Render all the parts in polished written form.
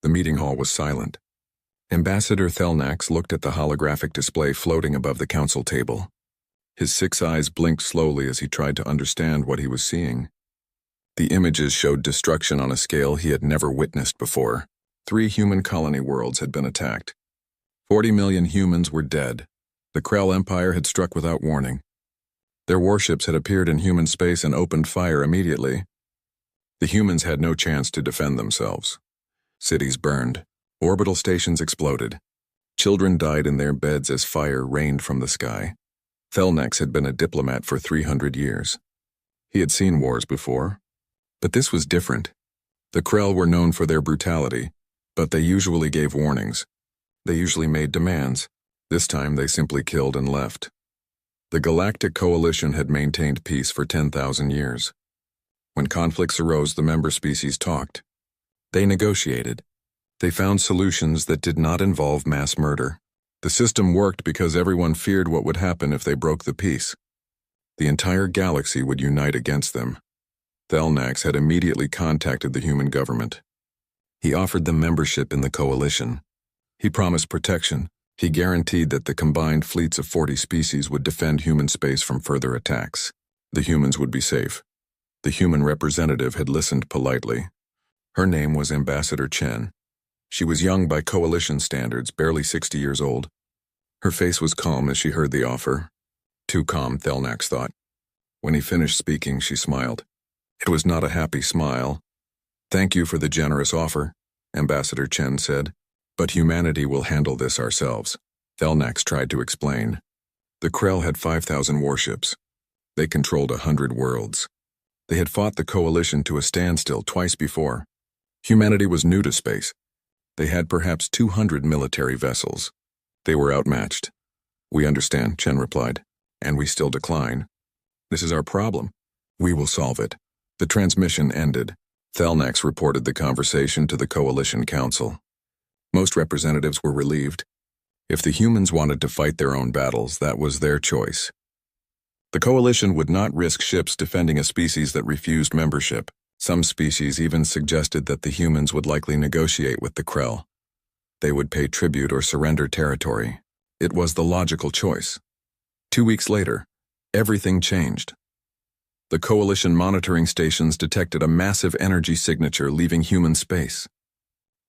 The meeting hall was silent. Ambassador Thelnax looked at the holographic display floating above the council table. His 6 eyes blinked slowly as he tried to understand what he was seeing. The images showed destruction on a scale he had never witnessed before. 3 human colony worlds had been attacked. 40 million humans were dead. The Krell Empire had struck without warning. Their warships had appeared in human space and opened fire immediately. The humans had no chance to defend themselves. Cities burned. Orbital stations exploded. Children died in their beds as fire rained from the sky. Thelnax had been a diplomat for 300 years. He had seen wars before. But this was different. The Krell were known for their brutality, but they usually gave warnings. They usually made demands. This time they simply killed and left. The Galactic Coalition had maintained peace for 10,000 years. When conflicts arose, the member species talked. They negotiated. They found solutions that did not involve mass murder. The system worked because everyone feared what would happen if they broke the peace. The entire galaxy would unite against them. Thelnax had immediately contacted the human government. He offered them membership in the coalition. He promised protection. He guaranteed that the combined fleets of 40 species would defend human space from further attacks. The humans would be safe. The human representative had listened politely. Her name was Ambassador Chen. She was young by coalition standards, barely 60 years old. Her face was calm as she heard the offer. Too calm, Thelnax thought. When he finished speaking, she smiled. It was not a happy smile. "Thank you for the generous offer," Ambassador Chen said. "But humanity will handle this ourselves." Thelnax tried to explain. The Krell had 5,000 warships. They controlled 100 worlds. They had fought the coalition to a standstill twice before. Humanity was new to space. They had perhaps 200 military vessels. They were outmatched. "We understand," Chen replied, "and we still decline. This is our problem. We will solve it." The transmission ended. Thelnax reported the conversation to the Coalition Council. Most representatives were relieved. If the humans wanted to fight their own battles, that was their choice. The Coalition would not risk ships defending a species that refused membership. Some species even suggested that the humans would likely negotiate with the Krell. They would pay tribute or surrender territory. It was the logical choice. 2 weeks later, everything changed. The Coalition monitoring stations detected a massive energy signature leaving human space.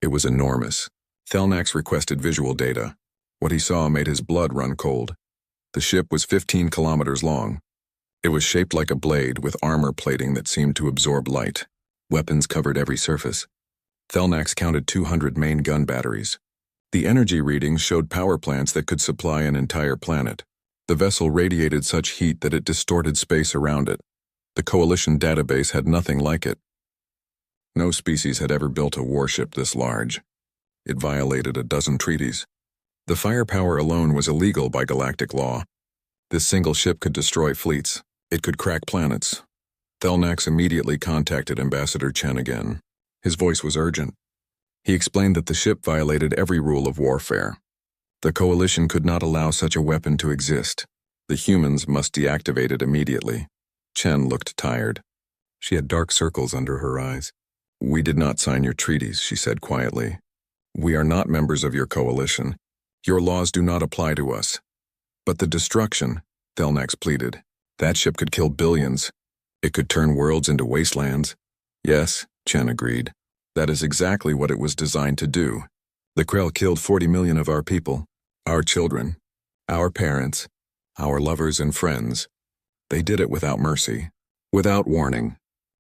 It was enormous. Thelnax requested visual data. What he saw made his blood run cold. The ship was 15 kilometers long. It was shaped like a blade with armor plating that seemed to absorb light. Weapons covered every surface. Thelnax counted 200 main gun batteries. The energy readings showed power plants that could supply an entire planet. The vessel radiated such heat that it distorted space around it. The Coalition database had nothing like it. No species had ever built a warship this large. It violated a dozen treaties. The firepower alone was illegal by galactic law. This single ship could destroy fleets. It could crack planets. Thelnax immediately contacted Ambassador Chen again. His voice was urgent. He explained that the ship violated every rule of warfare. The Coalition could not allow such a weapon to exist. The humans must deactivate it immediately. Chen looked tired. She had dark circles under her eyes. "We did not sign your treaties," she said quietly. "We are not members of your coalition. Your laws do not apply to us." "But the destruction," Thelnax pleaded. "That ship could kill billions. It could turn worlds into wastelands." "Yes," Chen agreed. "That is exactly what it was designed to do. The Krell killed 40 million of our people, our children, our parents, our lovers and friends. They did it without mercy, without warning,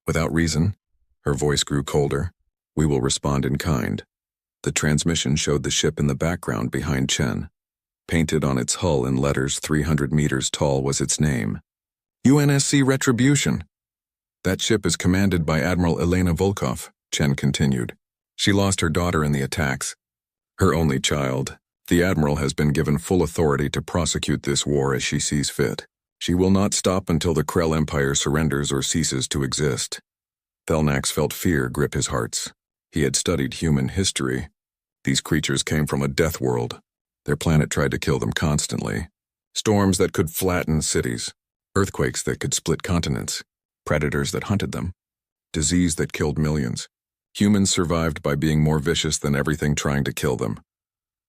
without reason." Her voice grew colder. "We will respond in kind." The transmission showed the ship in the background behind Chen. Painted on its hull in letters 300 meters tall was its name. UNSC Retribution. "That ship is commanded by Admiral Elena Volkov," Chen continued. "She lost her daughter in the attacks. Her only child. The Admiral has been given full authority to prosecute this war as she sees fit. She will not stop until the Krell Empire surrenders or ceases to exist." Thelnax felt fear grip his hearts. He had studied human history. These creatures came from a death world. Their planet tried to kill them constantly. Storms that could flatten cities. Earthquakes that could split continents. Predators that hunted them. Disease that killed millions. Humans survived by being more vicious than everything trying to kill them.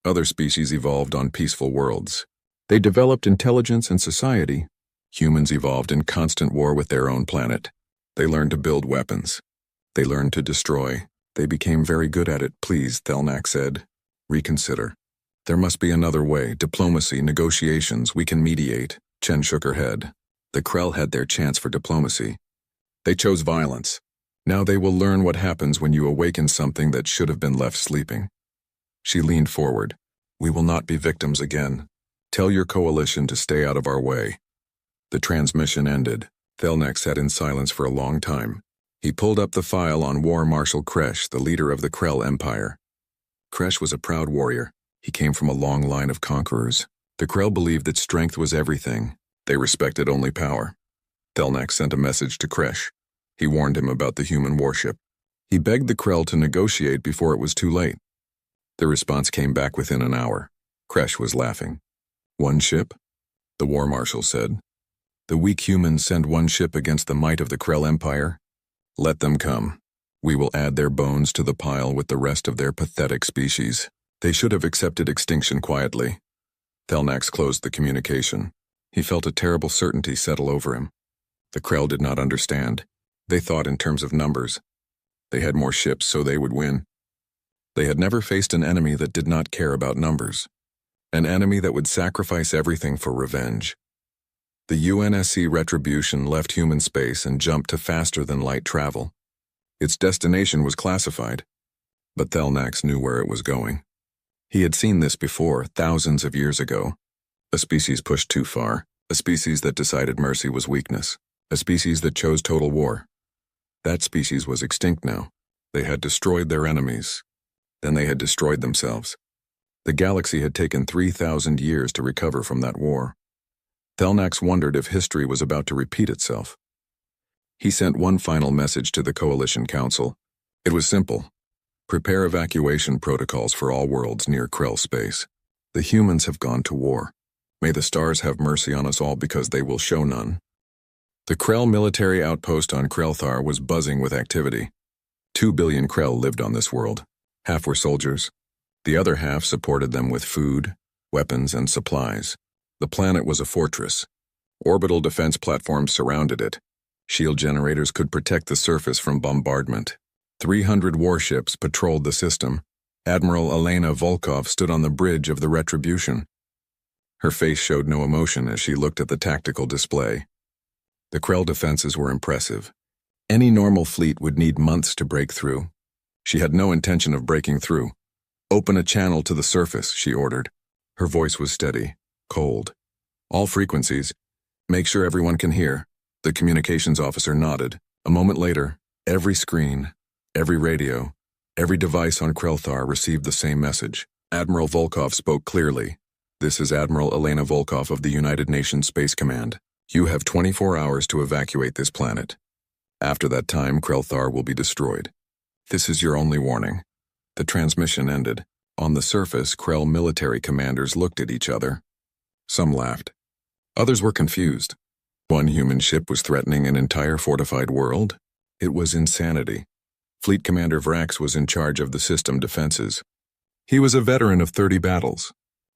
Other species evolved on peaceful worlds. They developed intelligence and society. Humans evolved in constant war with their own planet. They learned to build weapons. They learned to destroy. They became very good at it. Please, Thelnak said. Reconsider. There must be another way. Diplomacy, negotiations, we can mediate. Chen shook her head. The Krell had their chance for diplomacy. They chose violence. Now they will learn what happens when you awaken something that should have been left sleeping. She leaned forward. We will not be victims again. Tell your coalition to stay out of our way. The transmission ended. Thelnak sat in silence for a long time. He pulled up the file on War Marshal Kresh, the leader of the Krell Empire. Kresh was a proud warrior. He came from a long line of conquerors. The Krell believed that strength was everything. They respected only power. Thelnak sent a message to Kresh. He warned him about the human warship. He begged the Krell to negotiate before it was too late. The response came back within an hour. Kresh was laughing. One ship? The War Marshal said. The weak humans send one ship against the might of the Krell Empire. Let them come. We will add their bones to the pile with the rest of their pathetic species. They should have accepted extinction quietly. Thelnax closed the communication. He felt a terrible certainty settle over him. The Krell did not understand. They thought in terms of numbers. They had more ships, so they would win. They had never faced an enemy that did not care about numbers. An enemy that would sacrifice everything for revenge. The UNSC Retribution left human space and jumped to faster-than-light travel. Its destination was classified, but Thelnax knew where it was going. He had seen this before, thousands of years ago. A species pushed too far, a species that decided mercy was weakness, a species that chose total war. That species was extinct now. They had destroyed their enemies. Then they had destroyed themselves. The galaxy had taken 3,000 years to recover from that war. Thelnax wondered if history was about to repeat itself. He sent one final message to the Coalition Council. It was simple. Prepare evacuation protocols for all worlds near Krell space. The humans have gone to war. May the stars have mercy on us all because they will show none. The Krell military outpost on Krellthar was buzzing with activity. 2 billion Krell lived on this world. Half were soldiers. The other half supported them with food, weapons, and supplies. The planet was a fortress. Orbital defense platforms surrounded it. Shield generators could protect the surface from bombardment. 300 warships patrolled the system. Admiral Elena Volkov stood on the bridge of the Retribution. Her face showed no emotion as she looked at the tactical display. The Krell defenses were impressive. Any normal fleet would need months to break through. She had no intention of breaking through. Open a channel to the surface, she ordered. Her voice was steady, cold. All frequencies. Make sure everyone can hear. The communications officer nodded. A moment later, every screen, every radio, every device on Krellthar received the same message. Admiral Volkov spoke clearly. This is Admiral Elena Volkov of the United Nations Space Command. You have 24 hours to evacuate this planet. After that time, Krellthar will be destroyed. This is your only warning. The transmission ended. On the surface, Krell military commanders looked at each other. Some laughed. Others were confused. One human ship was threatening an entire fortified world? It was insanity. Fleet Commander Vrax was in charge of the system defenses. He was a veteran of 30 battles.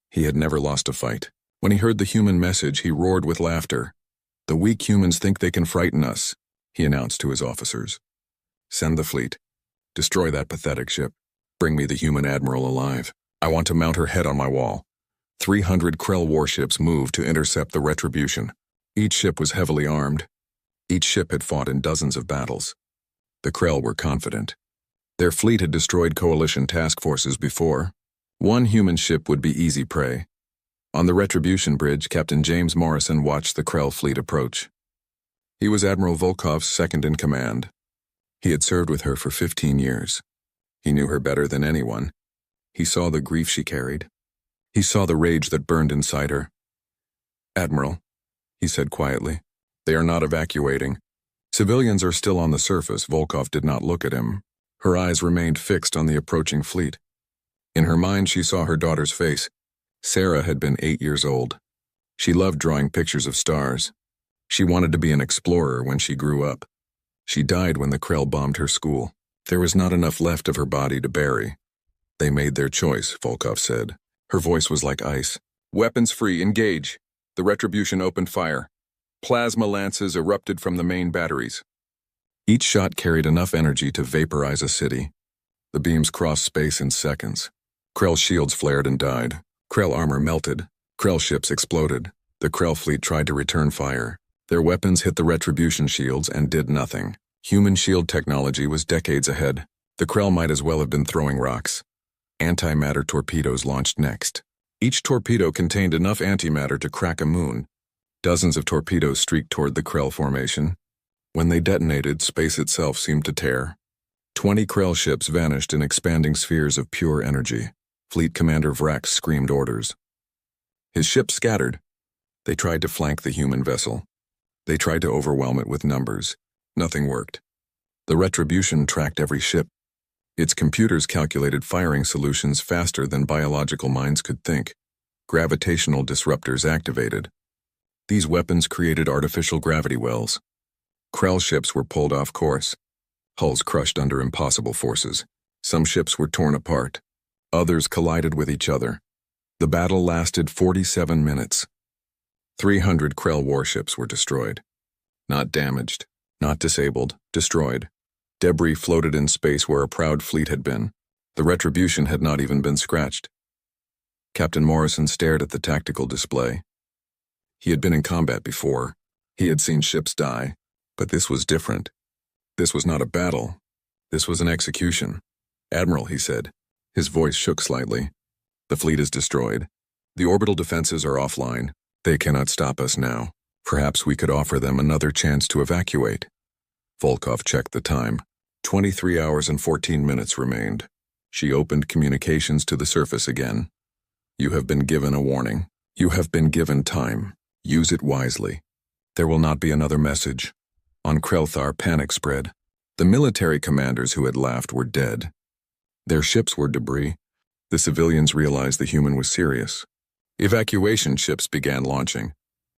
He had never lost a fight. When he heard the human message, he roared with laughter. The weak humans think they can frighten us, he announced to his officers. Send the fleet. Destroy that pathetic ship. Bring me the human admiral alive. I want to mount her head on my wall. 300 Krell warships moved to intercept the Retribution. Each ship was heavily armed. Each ship had fought in dozens of battles. The Krell were confident. Their fleet had destroyed coalition task forces before. One human ship would be easy prey. On the Retribution bridge, Captain James Morrison watched the Krell fleet approach. He was Admiral Volkov's second in command. He had served with her for 15 years. He knew her better than anyone. He saw the grief she carried. He saw the rage that burned inside her. Admiral, he said quietly, they are not evacuating. Civilians are still on the surface. Volkov did not look at him. Her eyes remained fixed on the approaching fleet. In her mind, she saw her daughter's face. Sarah had been 8 years old. She loved drawing pictures of stars. She wanted to be an explorer when she grew up. She died when the Krell bombed her school. There was not enough left of her body to bury. They made their choice, Volkov said. Her voice was like ice. Weapons free, engage. The Retribution opened fire. Plasma lances erupted from the main batteries. Each shot carried enough energy to vaporize a city. The beams crossed space in seconds. Krell shields flared and died. Krell armor melted. Krell ships exploded. The Krell fleet tried to return fire. Their weapons hit the Retribution shields and did nothing. Human shield technology was decades ahead. The Krell might as well have been throwing rocks. Antimatter torpedoes launched next. Each torpedo contained enough antimatter to crack a moon. Dozens of torpedoes streaked toward the Krell formation. When they detonated, space itself seemed to tear. 20 Krell ships vanished in expanding spheres of pure energy. Fleet Commander Vrax screamed orders. His ships scattered. They tried to flank the human vessel. They tried to overwhelm it with numbers. Nothing worked. The Retribution tracked every ship. Its computers calculated firing solutions faster than biological minds could think. Gravitational disruptors activated. These weapons created artificial gravity wells. Krell ships were pulled off course. Hulls crushed under impossible forces. Some ships were torn apart. Others collided with each other. The battle lasted 47 minutes. 300 Krell warships were destroyed. Not damaged, not disabled, destroyed. Debris floated in space where a proud fleet had been. The Retribution had not even been scratched. Captain Morrison stared at the tactical display. He had been in combat before. He had seen ships die. But this was different. This was not a battle. This was an execution. Admiral, he said. His voice shook slightly. The fleet is destroyed. The orbital defenses are offline. They cannot stop us now. Perhaps we could offer them another chance to evacuate. Volkov checked the time. 23 hours and 14 minutes remained. She opened communications to the surface again. You have been given a warning. You have been given time. Use it wisely. There will not be another message. On Krelthar, panic spread. The military commanders who had laughed were dead. Their ships were debris. The civilians realized the human was serious. Evacuation ships began launching.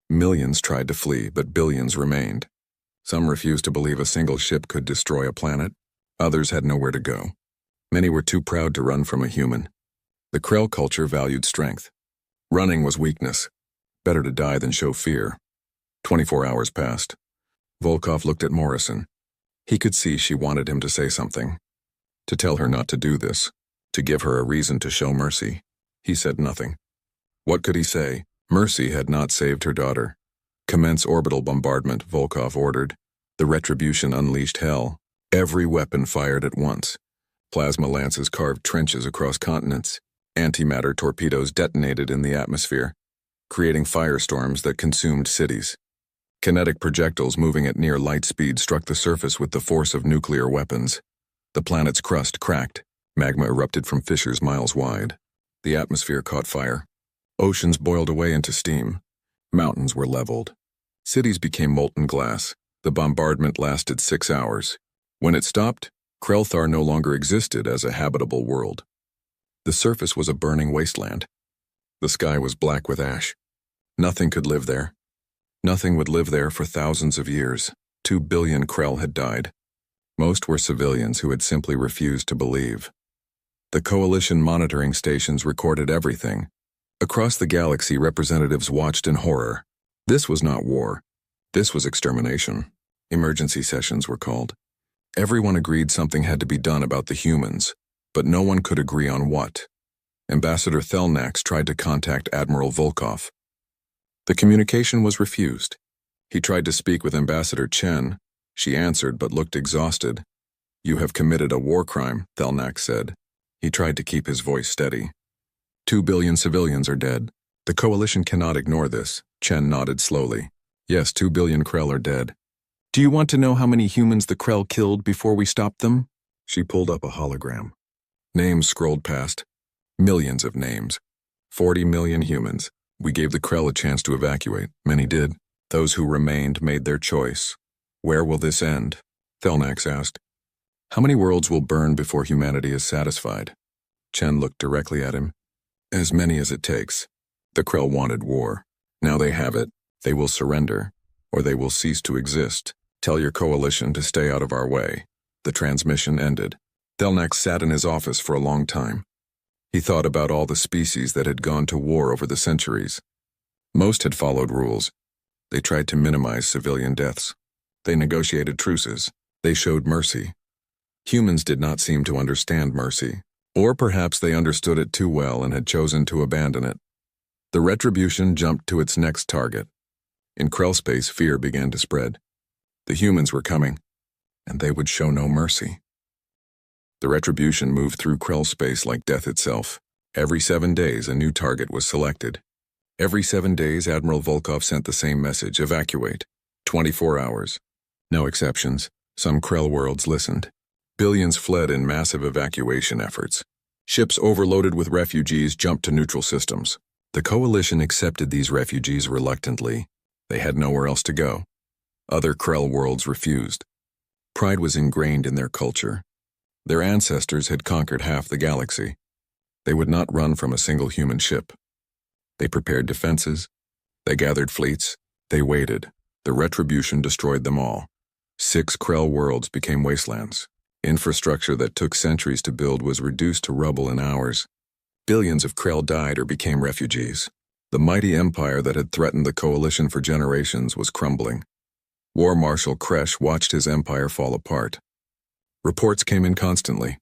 Millions tried to flee, but billions remained. Some refused to believe a single ship could destroy a planet. Others had nowhere to go. Many were too proud to run from a human. The Krell culture valued strength. Running was weakness. Better to die than show fear. 24 hours passed. Volkov looked at Morrison. He could see she wanted him to say something. To tell her not to do this. To give her a reason to show mercy. He said nothing. What could he say? Mercy had not saved her daughter. Commence orbital bombardment, Volkov ordered. The Retribution unleashed hell. Every weapon fired at once. Plasma lances carved trenches across continents. Antimatter torpedoes detonated in the atmosphere, creating firestorms that consumed cities. Kinetic projectiles moving at near light speed struck the surface with the force of nuclear weapons. The planet's crust cracked. Magma erupted from fissures miles wide. The atmosphere caught fire. Oceans boiled away into steam. Mountains were leveled. Cities became molten glass. The bombardment lasted 6 hours. When it stopped, Krelthar no longer existed as a habitable world. The surface was a burning wasteland. The sky was black with ash. Nothing could live there. Nothing would live there for thousands of years. 2 billion Krell had died. Most were civilians who had simply refused to believe. The coalition monitoring stations recorded everything. Across the galaxy, representatives watched in horror. This was not war. This was extermination. Emergency sessions were called. Everyone agreed something had to be done about the humans, but no one could agree on what. Ambassador Thelnax tried to contact Admiral Volkov. The communication was refused. He tried to speak with Ambassador Chen. She answered but looked exhausted. You have committed a war crime, Thelnax said. He tried to keep his voice steady. 2 billion civilians are dead. The coalition cannot ignore this. Chen nodded slowly. Yes, 2 billion Krell are dead. Do you want to know how many humans the Krell killed before we stopped them? She pulled up a hologram. Names scrolled past. Millions of names. 40 million humans. We gave the Krell a chance to evacuate. Many did. Those who remained made their choice. Where will this end? Thelnax asked. How many worlds will burn before humanity is satisfied? Chen looked directly at him. As many as it takes. The Krell wanted war. Now they have it. They will surrender, or they will cease to exist. Tell your coalition to stay out of our way. The transmission ended. Thelnax sat in his office for a long time. He thought about all the species that had gone to war over the centuries. Most had followed rules. They tried to minimize civilian deaths. They negotiated truces. They showed mercy. Humans did not seem to understand mercy, or perhaps they understood it too well and had chosen to abandon it. The retribution jumped to its next target. In Krell space, fear began to spread. The humans were coming, and they would show no mercy. The retribution moved through Krell space like death itself. Every 7 days, a new target was selected. Every 7 days, Admiral Volkov sent the same message: evacuate. 24 hours. No exceptions. Some Krell worlds listened. Billions fled in massive evacuation efforts. Ships overloaded with refugees jumped to neutral systems. The Coalition accepted these refugees reluctantly. They had nowhere else to go. Other Krell worlds refused. Pride was ingrained in their culture. Their ancestors had conquered half the galaxy. They would not run from a single human ship. They prepared defenses. They gathered fleets. They waited. The retribution destroyed them all. 6 Krell worlds became wastelands. Infrastructure that took centuries to build was reduced to rubble in hours. Billions of Krell died or became refugees. The mighty empire that had threatened the Coalition for generations was crumbling. War Marshal Kresh watched his empire fall apart. Reports came in constantly.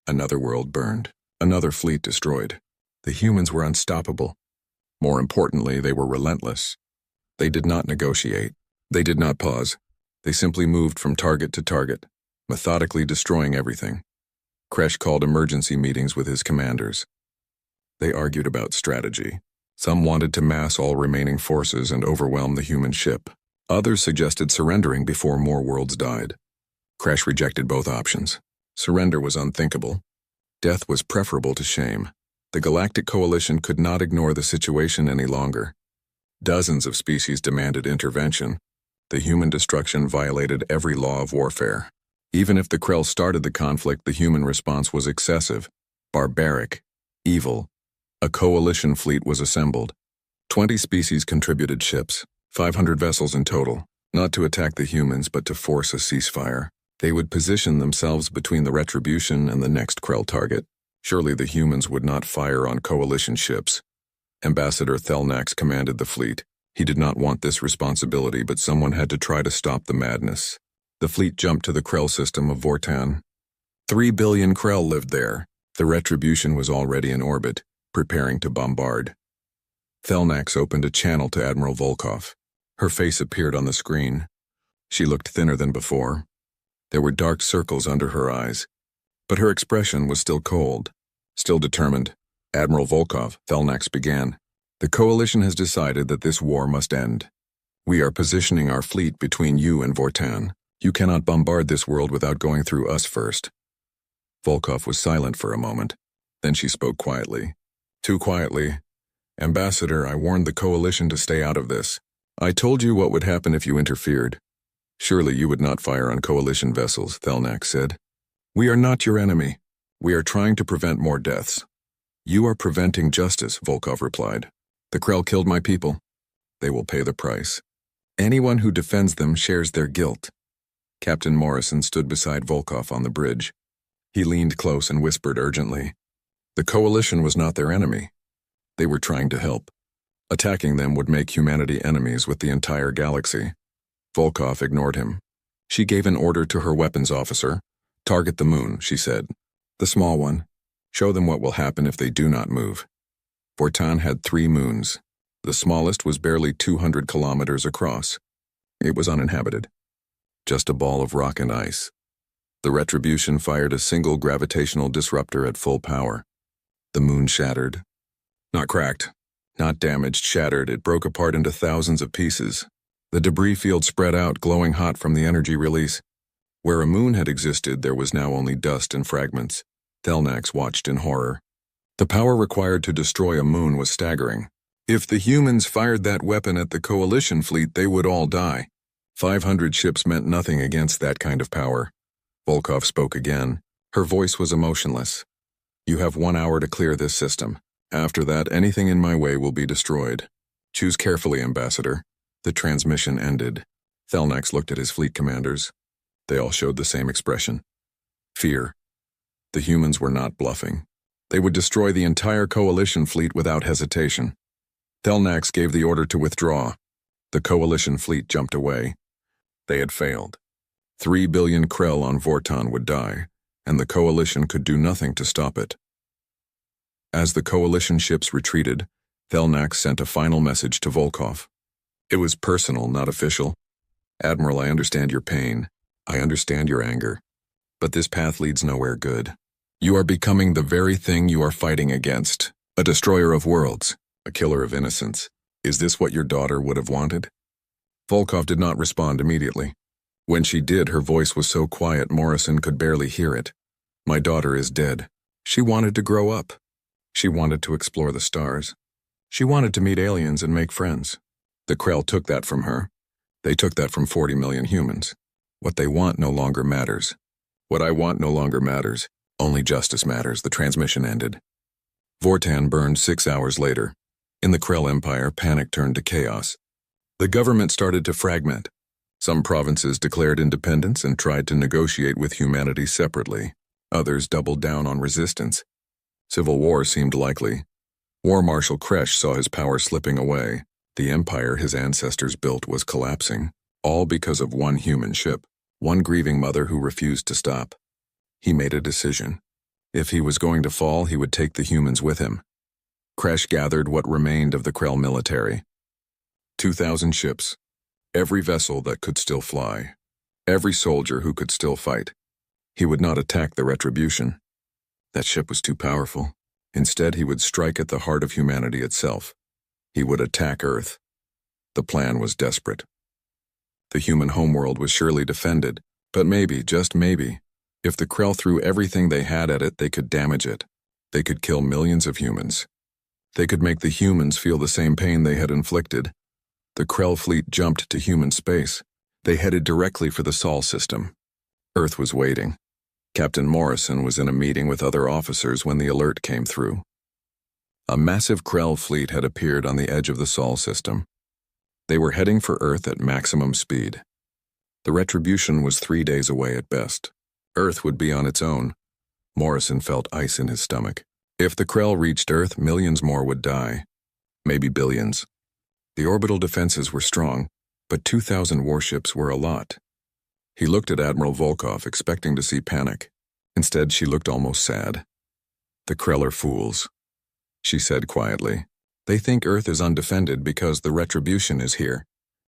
Another world burned. Another fleet destroyed. The humans were unstoppable. More importantly, they were relentless. They did not negotiate. They did not pause. They simply moved from target to target, methodically destroying everything. Kresh called emergency meetings with his commanders. They argued about strategy. Some wanted to mass all remaining forces and overwhelm the human ship. Others suggested surrendering before more worlds died. Kresh rejected both options. Surrender was unthinkable. Death was preferable to shame. The Galactic Coalition could not ignore the situation any longer. Dozens of species demanded intervention. The human destruction violated every law of warfare. Even if the Krell started the conflict, the human response was excessive, barbaric, evil. A coalition fleet was assembled. 20 species contributed ships, 500 vessels in total, not to attack the humans but to force a ceasefire. They would position themselves between the retribution and the next Krell target. Surely the humans would not fire on coalition ships. Ambassador Thelnax commanded the fleet. He did not want this responsibility, but someone had to try to stop the madness. The fleet jumped to the Krell system of Vortan. 3 billion Krell lived there. The retribution was already in orbit, preparing to bombard. Thelnax opened a channel to Admiral Volkov. Her face appeared on the screen. She looked thinner than before. There were dark circles under her eyes, but her expression was still cold, still determined. Admiral Volkov, Thelnax began. The Coalition has decided that this war must end. We are positioning our fleet between you and Vortan. You cannot bombard this world without going through us first. Volkov was silent for a moment. Then she spoke quietly. Too quietly. Ambassador, I warned the Coalition to stay out of this. I told you what would happen if you interfered. Surely you would not fire on Coalition vessels, Thelnax said. We are not your enemy. We are trying to prevent more deaths. You are preventing justice, Volkov replied. The Krell killed my people. They will pay the price. Anyone who defends them shares their guilt. Captain Morrison stood beside Volkov on the bridge. He leaned close and whispered urgently. The Coalition was not their enemy. They were trying to help. Attacking them would make humanity enemies with the entire galaxy. Volkov ignored him. She gave an order to her weapons officer. Target the moon, she said. The small one. Show them what will happen if they do not move. Vortan had 3 moons. The smallest was barely 200 kilometers across. It was uninhabited. Just a ball of rock and ice. The retribution fired a single gravitational disruptor at full power. The moon shattered. Not cracked, not damaged, shattered. It broke apart into thousands of pieces. The debris field spread out, glowing hot from the energy release. Where a moon had existed, there was now only dust and fragments. Thelnax watched in horror. The power required to destroy a moon was staggering. If the humans fired that weapon at the Coalition fleet, they would all die. 500 ships meant nothing against that kind of power. Volkov spoke again. Her voice was emotionless. You have 1 hour to clear this system. After that, anything in my way will be destroyed. Choose carefully, Ambassador. The transmission ended. Thelnax looked at his fleet commanders. They all showed the same expression. Fear. The humans were not bluffing. They would destroy the entire coalition fleet without hesitation. Thelnax gave the order to withdraw. The coalition fleet jumped away. They had failed. 3 billion Krell on Vorton would die, and the coalition could do nothing to stop it. As the coalition ships retreated, Thelnax sent a final message to Volkov. It was personal, not official. Admiral, I understand your pain. I understand your anger. But this path leads nowhere good. You are becoming the very thing you are fighting against. A destroyer of worlds. A killer of innocence. Is this what your daughter would have wanted? Volkov did not respond immediately. When she did, her voice was so quiet Morrison could barely hear it. My daughter is dead. She wanted to grow up. She wanted to explore the stars. She wanted to meet aliens and make friends. The Krell took that from her. They took that from 40 million humans. What they want no longer matters. What I want no longer matters. Only justice matters. The transmission ended. Vortan burned 6 hours later. In the Krell Empire, panic turned to chaos. The government started to fragment. Some provinces declared independence and tried to negotiate with humanity separately. Others doubled down on resistance. Civil war seemed likely. War Marshal Kresh saw his power slipping away. The empire his ancestors built was collapsing, all because of one human ship, one grieving mother who refused to stop. He made a decision. If he was going to fall, he would take the humans with him. Kresh gathered what remained of the Krell military. 2,000 ships. Every vessel that could still fly. Every soldier who could still fight. He would not attack the Retribution. That ship was too powerful. Instead, he would strike at the heart of humanity itself. He would attack Earth. The plan was desperate. The human homeworld was surely defended, but maybe, just maybe, if the Krell threw everything they had at it, they could damage it. They could kill millions of humans. They could make the humans feel the same pain they had inflicted. The Krell fleet jumped to human space. They headed directly for the Sol system. Earth was waiting. Captain Morrison was in a meeting with other officers when the alert came through. A massive Krell fleet had appeared on the edge of the Sol system. They were heading for Earth at maximum speed. The Retribution was 3 days away at best. Earth would be on its own. Morrison felt ice in his stomach. If the Krell reached Earth, millions more would die. Maybe billions. The orbital defenses were strong, but 2,000 warships were a lot. He looked at Admiral Volkov, expecting to see panic. Instead, she looked almost sad. The Krell are fools, she said quietly. They think Earth is undefended because the Retribution is here.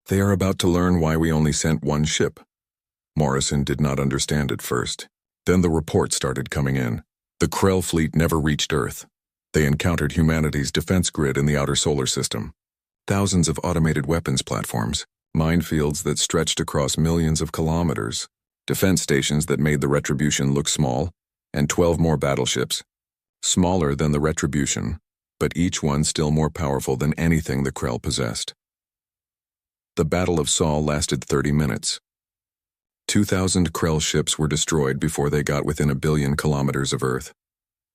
They are about to learn why we only sent one ship. Morrison did not understand at first. Then the reports started coming in. The Krell fleet never reached Earth. They encountered humanity's defense grid in the outer solar system. Thousands of automated weapons platforms, minefields that stretched across millions of kilometers, defense stations that made the Retribution look small, and 12 more battleships. Smaller than the Retribution, but each one still more powerful than anything the Krell possessed. The Battle of Sol lasted 30 minutes. 2,000 Krell ships were destroyed before they got within 1 billion kilometers of Earth.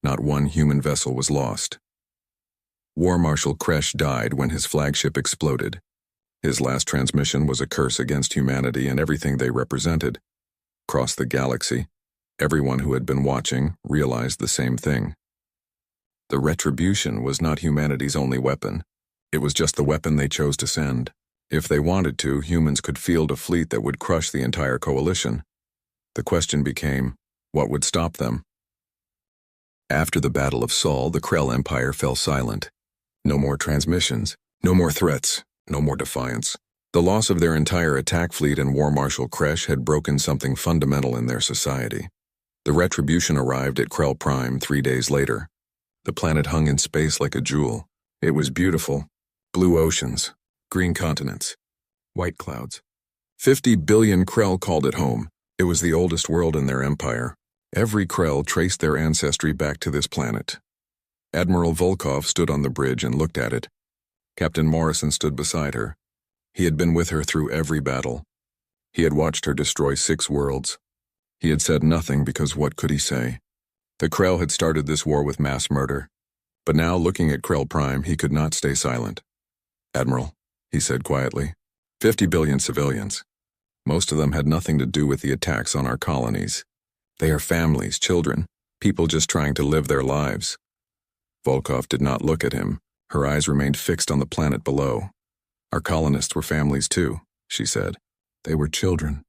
Not one human vessel was lost. War Marshal Kresh died when his flagship exploded. His last transmission was a curse against humanity and everything they represented. Across the galaxy, everyone who had been watching realized the same thing. The Retribution was not humanity's only weapon. It was just the weapon they chose to send. If they wanted to, humans could field a fleet that would crush the entire coalition. The question became, what would stop them? After the Battle of Sol, the Krell Empire fell silent. No more transmissions, no more threats, no more defiance. The loss of their entire attack fleet and War Marshal Kresh had broken something fundamental in their society. The Retribution arrived at Krell Prime 3 days later. The planet hung in space like a jewel. It was beautiful. Blue oceans, green continents, white clouds. 50 billion Krell called it home. It was the oldest world in their empire. Every Krell traced their ancestry back to this planet. Admiral Volkov stood on the bridge and looked at it. Captain Morrison stood beside her. He had been with her through every battle. He had watched her destroy 6 worlds. He had said nothing because what could he say? The Krell had started this war with mass murder. But now, looking at Krell Prime, he could not stay silent. Admiral, he said quietly, 50 billion civilians. Most of them had nothing to do with the attacks on our colonies. They are families, children, people just trying to live their lives. Volkov did not look at him. Her eyes remained fixed on the planet below. Our colonists were families too, she said. They were children.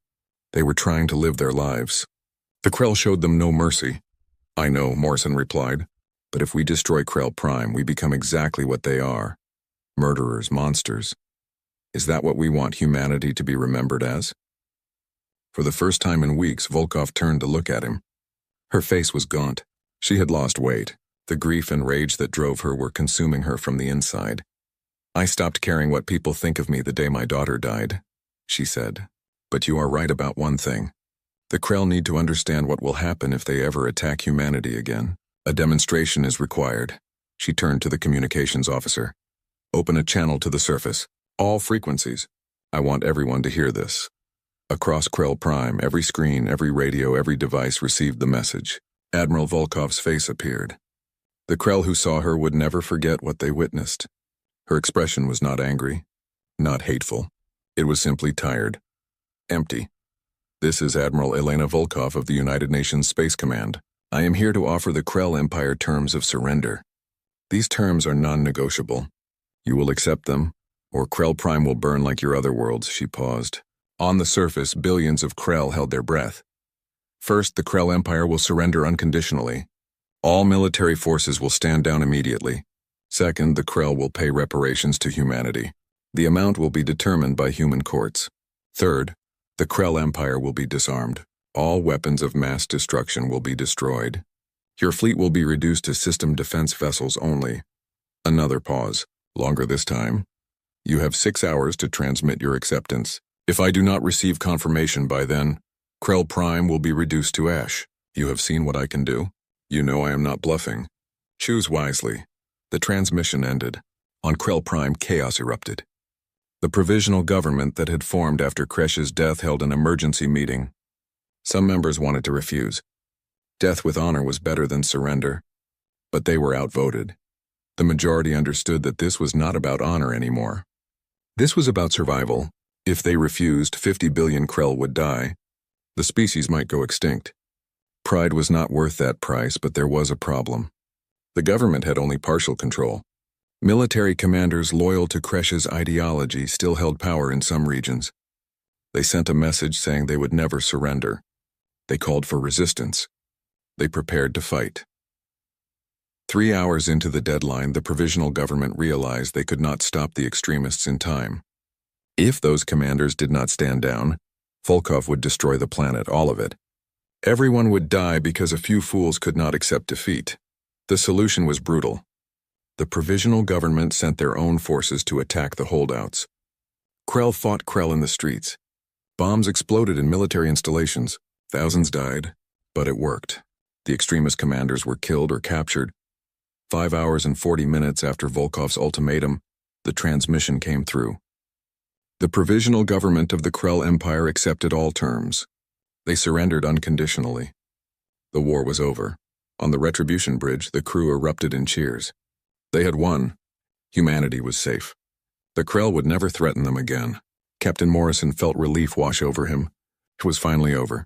They were trying to live their lives. The Krell showed them no mercy. I know, Morrison replied, but if we destroy Krell Prime, we become exactly what they are. Murderers, monsters. Is that what we want humanity to be remembered as? For the first time in weeks, Volkov turned to look at him. Her face was gaunt. She had lost weight. The grief and rage that drove her were consuming her from the inside. I stopped caring what people think of me the day my daughter died, she said. But you are right about one thing. The Krell need to understand what will happen if they ever attack humanity again. A demonstration is required. She turned to the communications officer. Open a channel to the surface. All frequencies. I want everyone to hear this. Across Krell Prime, every screen, every radio, every device received the message. Admiral Volkov's face appeared. The Krell who saw her would never forget what they witnessed. Her expression was not angry, not hateful. It was simply tired. Empty. This is Admiral Elena Volkov of the United Nations Space Command. I am here to offer the Krell Empire terms of surrender. These terms are non-negotiable. You will accept them, or Krell Prime will burn like your other worlds, she paused. On the surface, billions of Krell held their breath. First, the Krell Empire will surrender unconditionally. All military forces will stand down immediately. Second, the Krell will pay reparations to humanity. The amount will be determined by human courts. Third, the Krell Empire will be disarmed. All weapons of mass destruction will be destroyed. Your fleet will be reduced to system defense vessels only. Another pause. Longer this time. You have 6 hours to transmit your acceptance. If I do not receive confirmation by then, Krell Prime will be reduced to ash. You have seen what I can do. You know I am not bluffing. Choose wisely. The transmission ended. On Krell Prime, chaos erupted. The provisional government that had formed after Kresh's death held an emergency meeting. Some members wanted to refuse. Death with honor was better than surrender. But they were outvoted. The majority understood that this was not about honor anymore. This was about survival. If they refused, 50 billion Krell would die. The species might go extinct. Pride was not worth that price, but there was a problem. The government had only partial control. Military commanders loyal to Kresh's ideology still held power in some regions. They sent a message saying they would never surrender. They called for resistance. They prepared to fight. 3 hours into the deadline, the provisional government realized they could not stop the extremists in time. If those commanders did not stand down, Volkov would destroy the planet, all of it. Everyone would die because a few fools could not accept defeat. The solution was brutal. The provisional government sent their own forces to attack the holdouts. Krell fought Krell in the streets. Bombs exploded in military installations. Thousands died, but it worked. The extremist commanders were killed or captured. 5 hours and 40 minutes after Volkov's ultimatum, the transmission came through. The provisional government of the Krell Empire accepted all terms. They surrendered unconditionally. The war was over. On the Retribution Bridge, the crew erupted in cheers. They had won. Humanity was safe. The Krell would never threaten them again. Captain Morrison felt relief wash over him. It was finally over.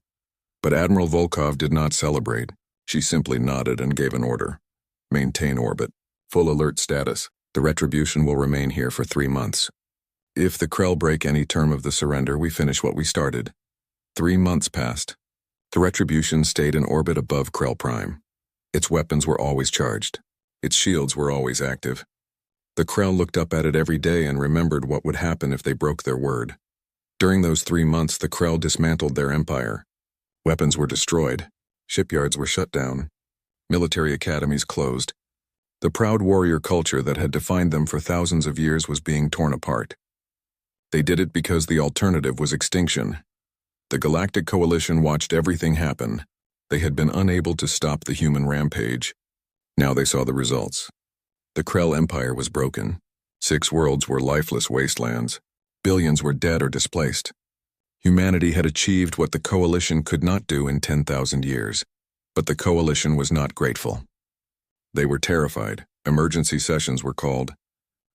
But Admiral Volkov did not celebrate. She simply nodded and gave an order. Maintain orbit. Full alert status. The Retribution will remain here for 3 months. If the Krell break any term of the surrender, we finish what we started. 3 months passed. The Retribution stayed in orbit above Krell Prime. Its weapons were always charged. Its shields were always active. The Krell looked up at it every day and remembered what would happen if they broke their word. During those 3 months, the Krell dismantled their empire. Weapons were destroyed. Shipyards were shut down. Military academies closed. The proud warrior culture that had defined them for thousands of years was being torn apart. They did it because the alternative was extinction. The Galactic Coalition watched everything happen. They had been unable to stop the human rampage. Now they saw the results. The Krell Empire was broken. 6 worlds were lifeless wastelands. Billions were dead or displaced. Humanity had achieved what the Coalition could not do in 10,000 years. But the Coalition was not grateful. They were terrified. Emergency sessions were called.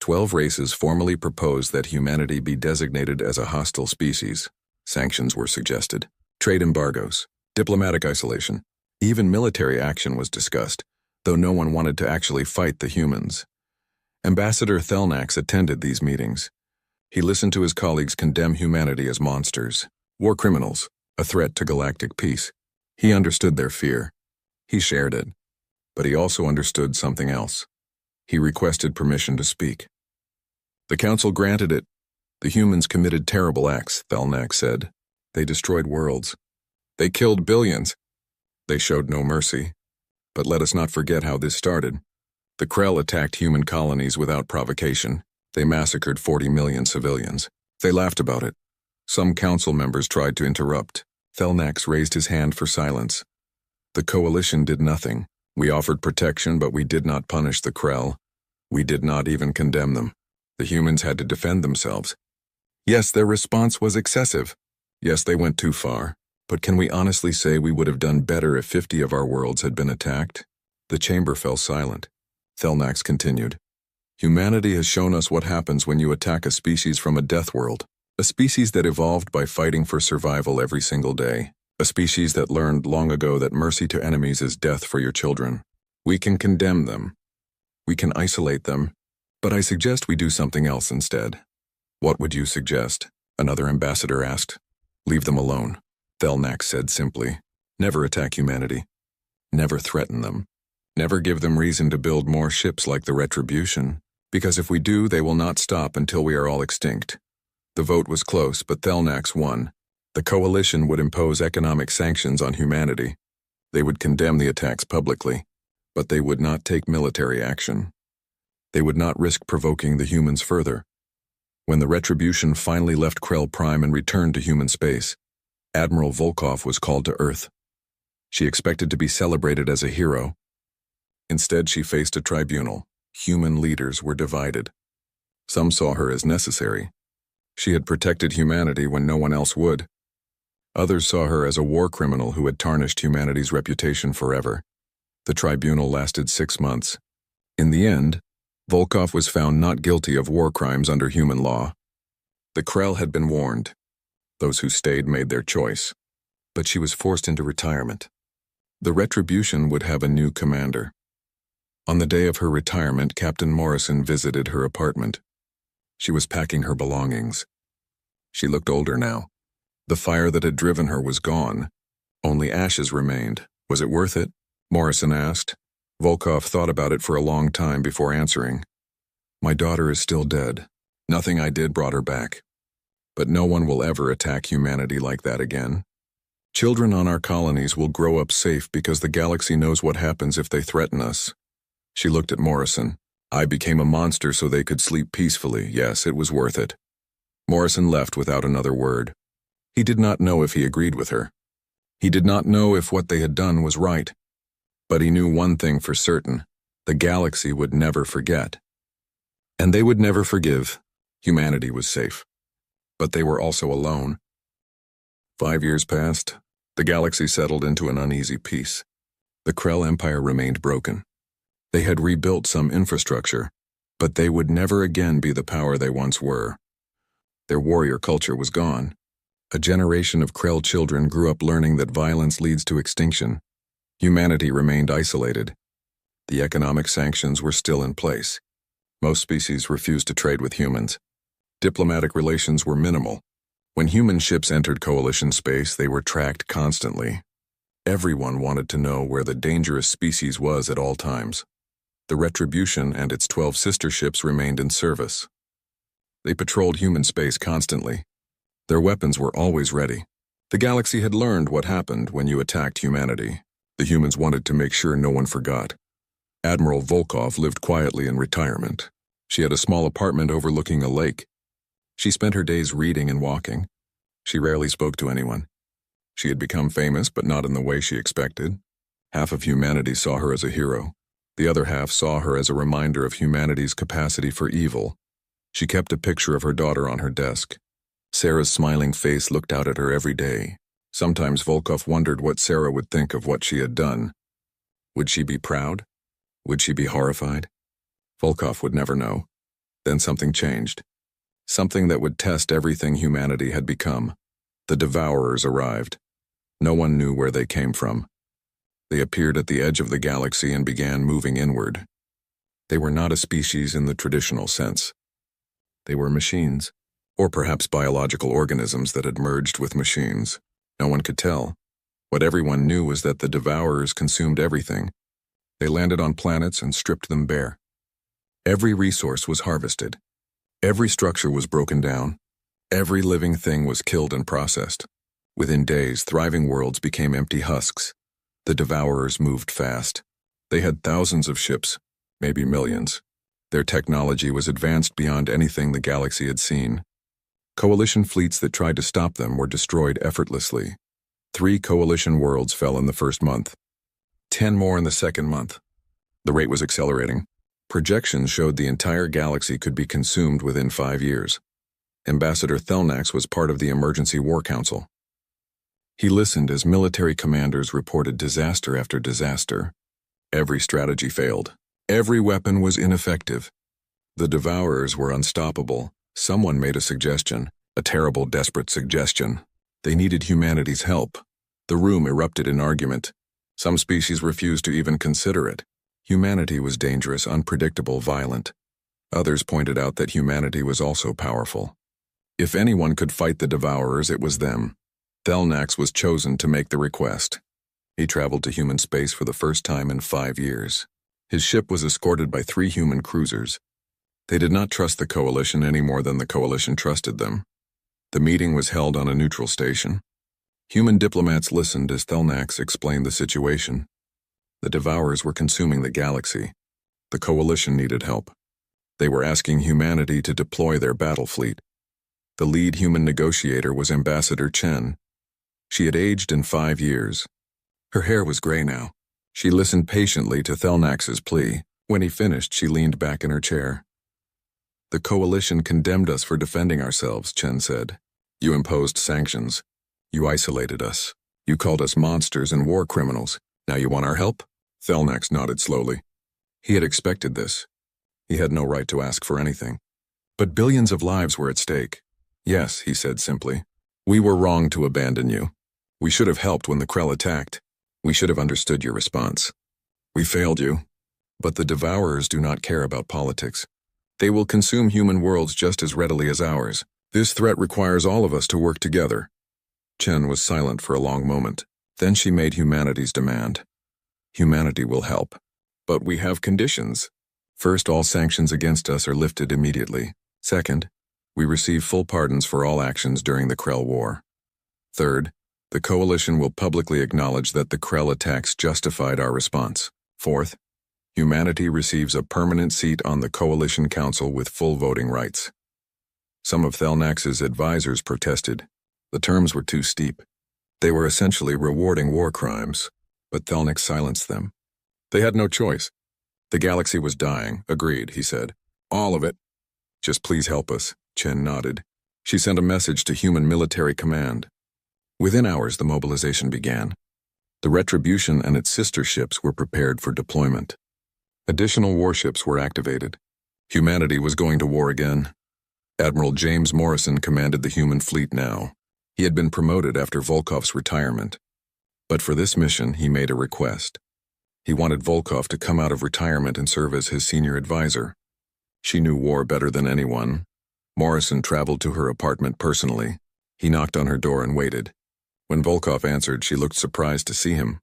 12 races formally proposed that humanity be designated as a hostile species. Sanctions were suggested. Trade embargoes. Diplomatic isolation. Even military action was discussed, though no one wanted to actually fight the humans. Ambassador Thelnax attended these meetings. He listened to his colleagues condemn humanity as monsters, war criminals, a threat to galactic peace. He understood their fear. He shared it. But he also understood something else. He requested permission to speak. The council granted it. The humans committed terrible acts, Thelnax said. They destroyed worlds. They killed billions. They showed no mercy. But let us not forget how this started. The Krell attacked human colonies without provocation. They massacred 40 million civilians. They laughed about it. Some council members tried to interrupt. Thelnax raised his hand for silence. The coalition did nothing. We offered protection, but we did not punish the Krell. We did not even condemn them. The humans had to defend themselves. Yes, their response was excessive. Yes, they went too far. But can we honestly say we would have done better if 50 of our worlds had been attacked? The chamber fell silent. Thelnax continued. Humanity has shown us what happens when you attack a species from a death world. A species that evolved by fighting for survival every single day. A species that learned long ago that mercy to enemies is death for your children. We can condemn them. We can isolate them. But I suggest we do something else instead. What would you suggest? Another ambassador asked. Leave them alone. Thelnax said simply. Never attack humanity. Never threaten them. Never give them reason to build more ships like the Retribution, because if we do, they will not stop until we are all extinct. The vote was close, but Thelnax won. The coalition would impose economic sanctions on humanity. They would condemn the attacks publicly, but they would not take military action. They would not risk provoking the humans further. When the Retribution finally left Krell Prime and returned to human space, Admiral Volkov was called to Earth. She expected to be celebrated as a hero. Instead, she faced a tribunal. Human leaders were divided. Some saw her as necessary. She had protected humanity when no one else would. Others saw her as a war criminal who had tarnished humanity's reputation forever. The tribunal lasted 6 months. In the end, Volkov was found not guilty of war crimes under human law. The Krell had been warned. Those who stayed made their choice. But she was forced into retirement. The Retribution would have a new commander. On the day of her retirement, Captain Morrison visited her apartment. She was packing her belongings. She looked older now. The fire that had driven her was gone. Only ashes remained. Was it worth it? Morrison asked. Volkov thought about it for a long time before answering. My daughter is still dead. Nothing I did brought her back. But no one will ever attack humanity like that again. Children on our colonies will grow up safe because the galaxy knows what happens if they threaten us. She looked at Morrison. I became a monster so they could sleep peacefully. Yes, it was worth it. Morrison left without another word. He did not know if he agreed with her. He did not know if what they had done was right. But he knew one thing for certain. The galaxy would never forget. And they would never forgive. Humanity was safe. But they were also alone. 5 years passed. The galaxy settled into an uneasy peace. The Krell Empire remained broken. They had rebuilt some infrastructure, but they would never again be the power they once were. Their warrior culture was gone. A generation of Krell children grew up learning that violence leads to extinction. Humanity remained isolated. The economic sanctions were still in place. Most species refused to trade with humans. Diplomatic relations were minimal. When human ships entered coalition space, they were tracked constantly. Everyone wanted to know where the dangerous species was at all times. The Retribution and its 12 sister ships remained in service. They patrolled human space constantly. Their weapons were always ready. The galaxy had learned what happened when you attacked humanity. The humans wanted to make sure no one forgot. Admiral Volkov lived quietly in retirement. She had a small apartment overlooking a lake. She spent her days reading and walking. She rarely spoke to anyone. She had become famous, but not in the way she expected. Half of humanity saw her as a hero. The other half saw her as a reminder of humanity's capacity for evil. She kept a picture of her daughter on her desk. Sarah's smiling face looked out at her every day. Sometimes Volkov wondered what Sarah would think of what she had done. Would she be proud? Would she be horrified? Volkov would never know. Then something changed. Something that would test everything humanity had become. The Devourers arrived. No one knew where they came from. They appeared at the edge of the galaxy and began moving inward. They were not a species in the traditional sense. They were machines, or perhaps biological organisms that had merged with machines. No one could tell. What everyone knew was that the Devourers consumed everything. They landed on planets and stripped them bare. Every resource was harvested. Every structure was broken down. Every living thing was killed and processed. Within days, thriving worlds became empty husks. The Devourers moved fast. They had thousands of ships, maybe millions. Their technology was advanced beyond anything the galaxy had seen. Coalition fleets that tried to stop them were destroyed effortlessly. 3 coalition worlds fell in the first month. 10 more in the second month. The rate was accelerating. Projections showed the entire galaxy could be consumed within 5 years. Ambassador Thelnax was part of the Emergency War Council. He listened as military commanders reported disaster after disaster. Every strategy failed. Every weapon was ineffective. The Devourers were unstoppable. Someone made a suggestion, a terrible, desperate suggestion. They needed humanity's help. The room erupted in argument. Some species refused to even consider it. Humanity was dangerous, unpredictable, violent. Others pointed out that humanity was also powerful. If anyone could fight the Devourers, it was them. Thelnax was chosen to make the request. He traveled to human space for the first time in 5 years. His ship was escorted by 3 human cruisers. They did not trust the Coalition any more than the Coalition trusted them. The meeting was held on a neutral station. Human diplomats listened as Thelnax explained the situation. The Devourers were consuming the galaxy. The Coalition needed help. They were asking humanity to deploy their battle fleet. The lead human negotiator was Ambassador Chen. She had aged in 5 years. Her hair was gray now. She listened patiently to Thelnax's plea. When he finished, she leaned back in her chair. "The Coalition condemned us for defending ourselves," Chen said. "You imposed sanctions. You isolated us. You called us monsters and war criminals. Now you want our help?" Thelnax nodded slowly. He had expected this. He had no right to ask for anything. But billions of lives were at stake. "Yes," he said simply. "We were wrong to abandon you. We should have helped when the Krell attacked. We should have understood your response. We failed you. But the Devourers do not care about politics. They will consume human worlds just as readily as ours. This threat requires all of us to work together." Chen was silent for a long moment. Then she made humanity's demand. "Humanity will help. But we have conditions. First, all sanctions against us are lifted immediately. Second, we receive full pardons for all actions during the Krell War. Third, the Coalition will publicly acknowledge that the Krell attacks justified our response. Fourth, humanity receives a permanent seat on the Coalition Council with full voting rights." Some of Thelnax's advisors protested. The terms were too steep. They were essentially rewarding war crimes, but Thelnax silenced them. They had no choice. The galaxy was dying. "Agreed," he said. "All of it. Just please help us." Chen nodded. She sent a message to Human Military Command. Within hours, the mobilization began. The Retribution and its sister ships were prepared for deployment. Additional warships were activated. Humanity was going to war again. Admiral James Morrison commanded the human fleet now. He had been promoted after Volkov's retirement. But for this mission, he made a request. He wanted Volkov to come out of retirement and serve as his senior advisor. She knew war better than anyone. Morrison traveled to her apartment personally. He knocked on her door and waited. When Volkov answered, she looked surprised to see him.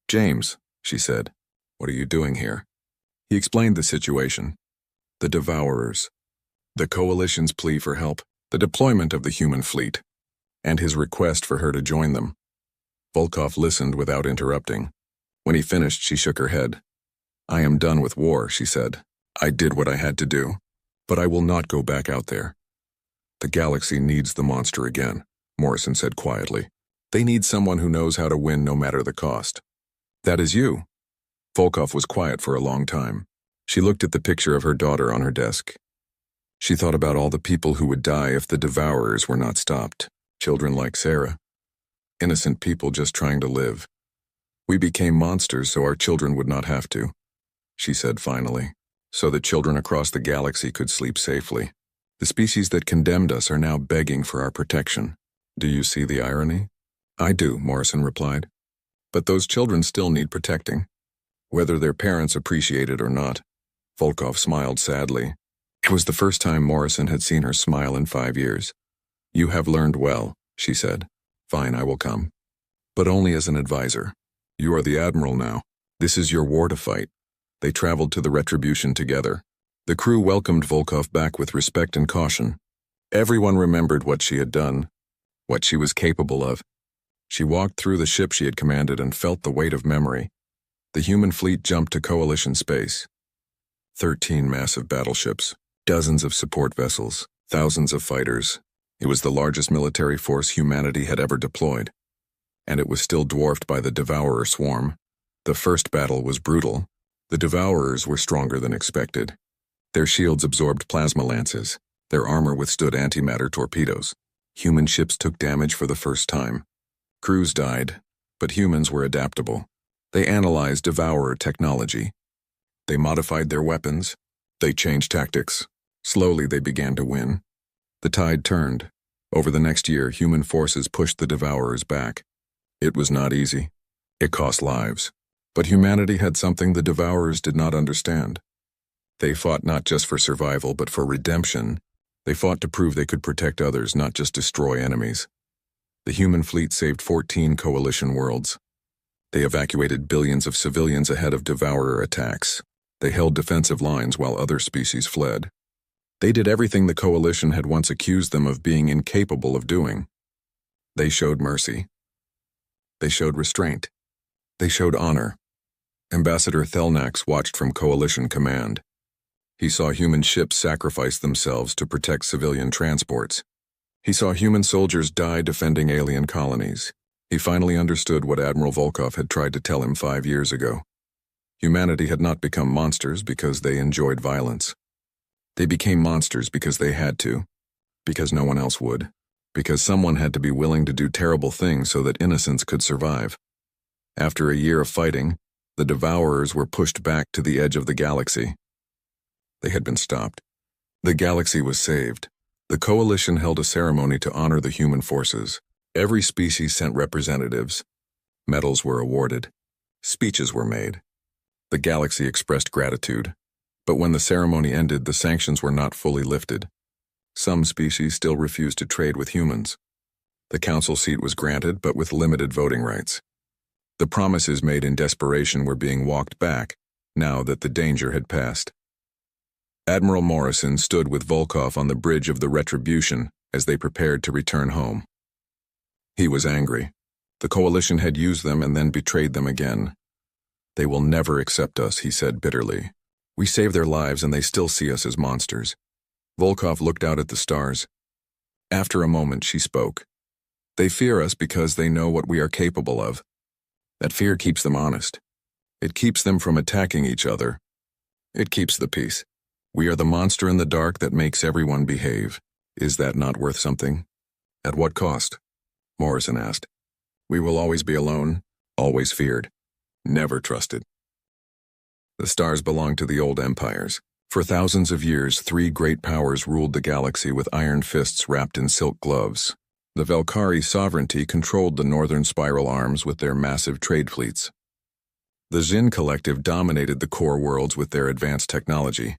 "James," she said, "what are you doing here?" He explained the situation. The Devourers. The Coalition's plea for help. The deployment of the human fleet. And his request for her to join them. Volkov listened without interrupting. When he finished, she shook her head. "I am done with war," she said. "I did what I had to do. But I will not go back out there." "The galaxy needs the monster again," Morrison said quietly. "They need someone who knows how to win no matter the cost." "That is you." Volkov was quiet for a long time. She looked at the picture of her daughter on her desk. She thought about all the people who would die if the Devourers were not stopped. Children like Sarah. Innocent people just trying to live. "We became monsters so our children would not have to," she said finally, "so that children across the galaxy could sleep safely. The species that condemned us are now begging for our protection. Do you see the irony?" I do, Morrison replied. But those children still need protecting, whether their parents appreciate it or not. Volkov smiled sadly. It was the first time Morrison had seen her smile in 5 years. You have learned well, she said. Fine, I will come. But only as an advisor. You are the admiral now. This is your war to fight. They traveled to the Retribution together. The crew welcomed Volkov back with respect and caution. Everyone remembered what she had done, what she was capable of. She walked through the ship she had commanded and felt the weight of memory. The human fleet jumped to Coalition space. 13 massive battleships, dozens of support vessels, thousands of fighters. It was the largest military force humanity had ever deployed. And it was still dwarfed by the Devourer swarm. The first battle was brutal. The Devourers were stronger than expected. Their shields absorbed plasma lances. Their armor withstood antimatter torpedoes. Human ships took damage for the first time. Crews died, but humans were adaptable. They analyzed Devourer technology. They modified their weapons. They changed tactics. Slowly they began to win. The tide turned. Over the next year, human forces pushed the Devourers back. It was not easy. It cost lives. But humanity had something the Devourers did not understand. They fought not just for survival, but for redemption. They fought to prove they could protect others, not just destroy enemies. The human fleet saved 14 coalition worlds. They evacuated billions of civilians ahead of Devourer attacks. They held defensive lines while other species fled. They did everything the coalition had once accused them of being incapable of doing. They showed mercy. They showed restraint. They showed honor. Ambassador Thelnax watched from Coalition Command. He saw human ships sacrifice themselves to protect civilian transports. He saw human soldiers die defending alien colonies. He finally understood what Admiral Volkov had tried to tell him 5 years ago. Humanity had not become monsters because they enjoyed violence. They became monsters because they had to, because no one else would, because someone had to be willing to do terrible things so that innocence could survive. After a year of fighting, the Devourers were pushed back to the edge of the galaxy. They had been stopped. The galaxy was saved. The Coalition held a ceremony to honor the human forces. Every species sent representatives. Medals were awarded. Speeches were made. The galaxy expressed gratitude. But when the ceremony ended, the sanctions were not fully lifted. Some species still refused to trade with humans. The council seat was granted, but with limited voting rights. The promises made in desperation were being walked back, now that the danger had passed. Admiral Morrison stood with Volkov on the bridge of the Retribution as they prepared to return home. He was angry. The Coalition had used them and then betrayed them again. They will never accept us, he said bitterly. We saved their lives and they still see us as monsters. Volkov looked out at the stars. After a moment, she spoke. They fear us because they know what we are capable of. That fear keeps them honest. It keeps them from attacking each other. It keeps the peace. We are the monster in the dark that makes everyone behave. Is that not worth something? At what cost? Morrison asked. We will always be alone, always feared, never trusted. The stars belonged to the old empires. For thousands of years, 3 great powers ruled the galaxy with iron fists wrapped in silk gloves. The Velkari sovereignty controlled the northern spiral arms with their massive trade fleets. The Xin Collective dominated the core worlds with their advanced technology.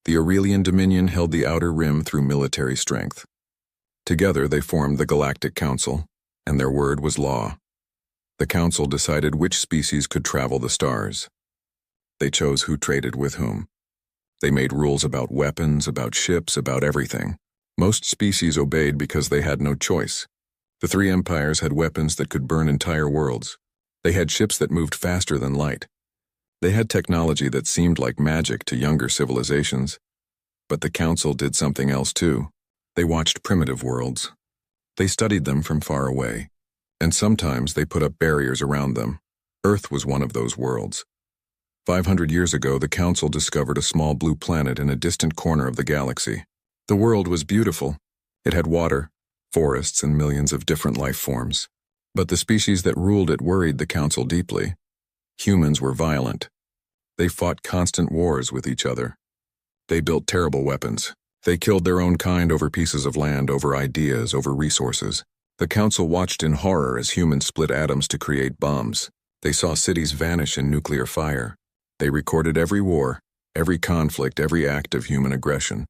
The Aurelian Dominion held the outer rim through military strength. Together they formed the Galactic Council, and their word was law. The council decided which species could travel the stars. They chose who traded with whom. They made rules about weapons, about ships, about everything. Most species obeyed because they had no choice. The 3 empires had weapons that could burn entire worlds. They had ships that moved faster than light. They had technology that seemed like magic to younger civilizations. But the council did something else too. They watched primitive worlds. They studied them from far away. And sometimes they put up barriers around them. Earth was one of those worlds. 500 years ago, the council discovered a small blue planet in a distant corner of the galaxy. The world was beautiful. It had water, forests, and millions of different life forms. But the species that ruled it worried the council deeply. Humans were violent. They fought constant wars with each other. They built terrible weapons. They killed their own kind over pieces of land, over ideas, over resources. The council watched in horror as humans split atoms to create bombs. They saw cities vanish in nuclear fire. They recorded every war, every conflict, every act of human aggression.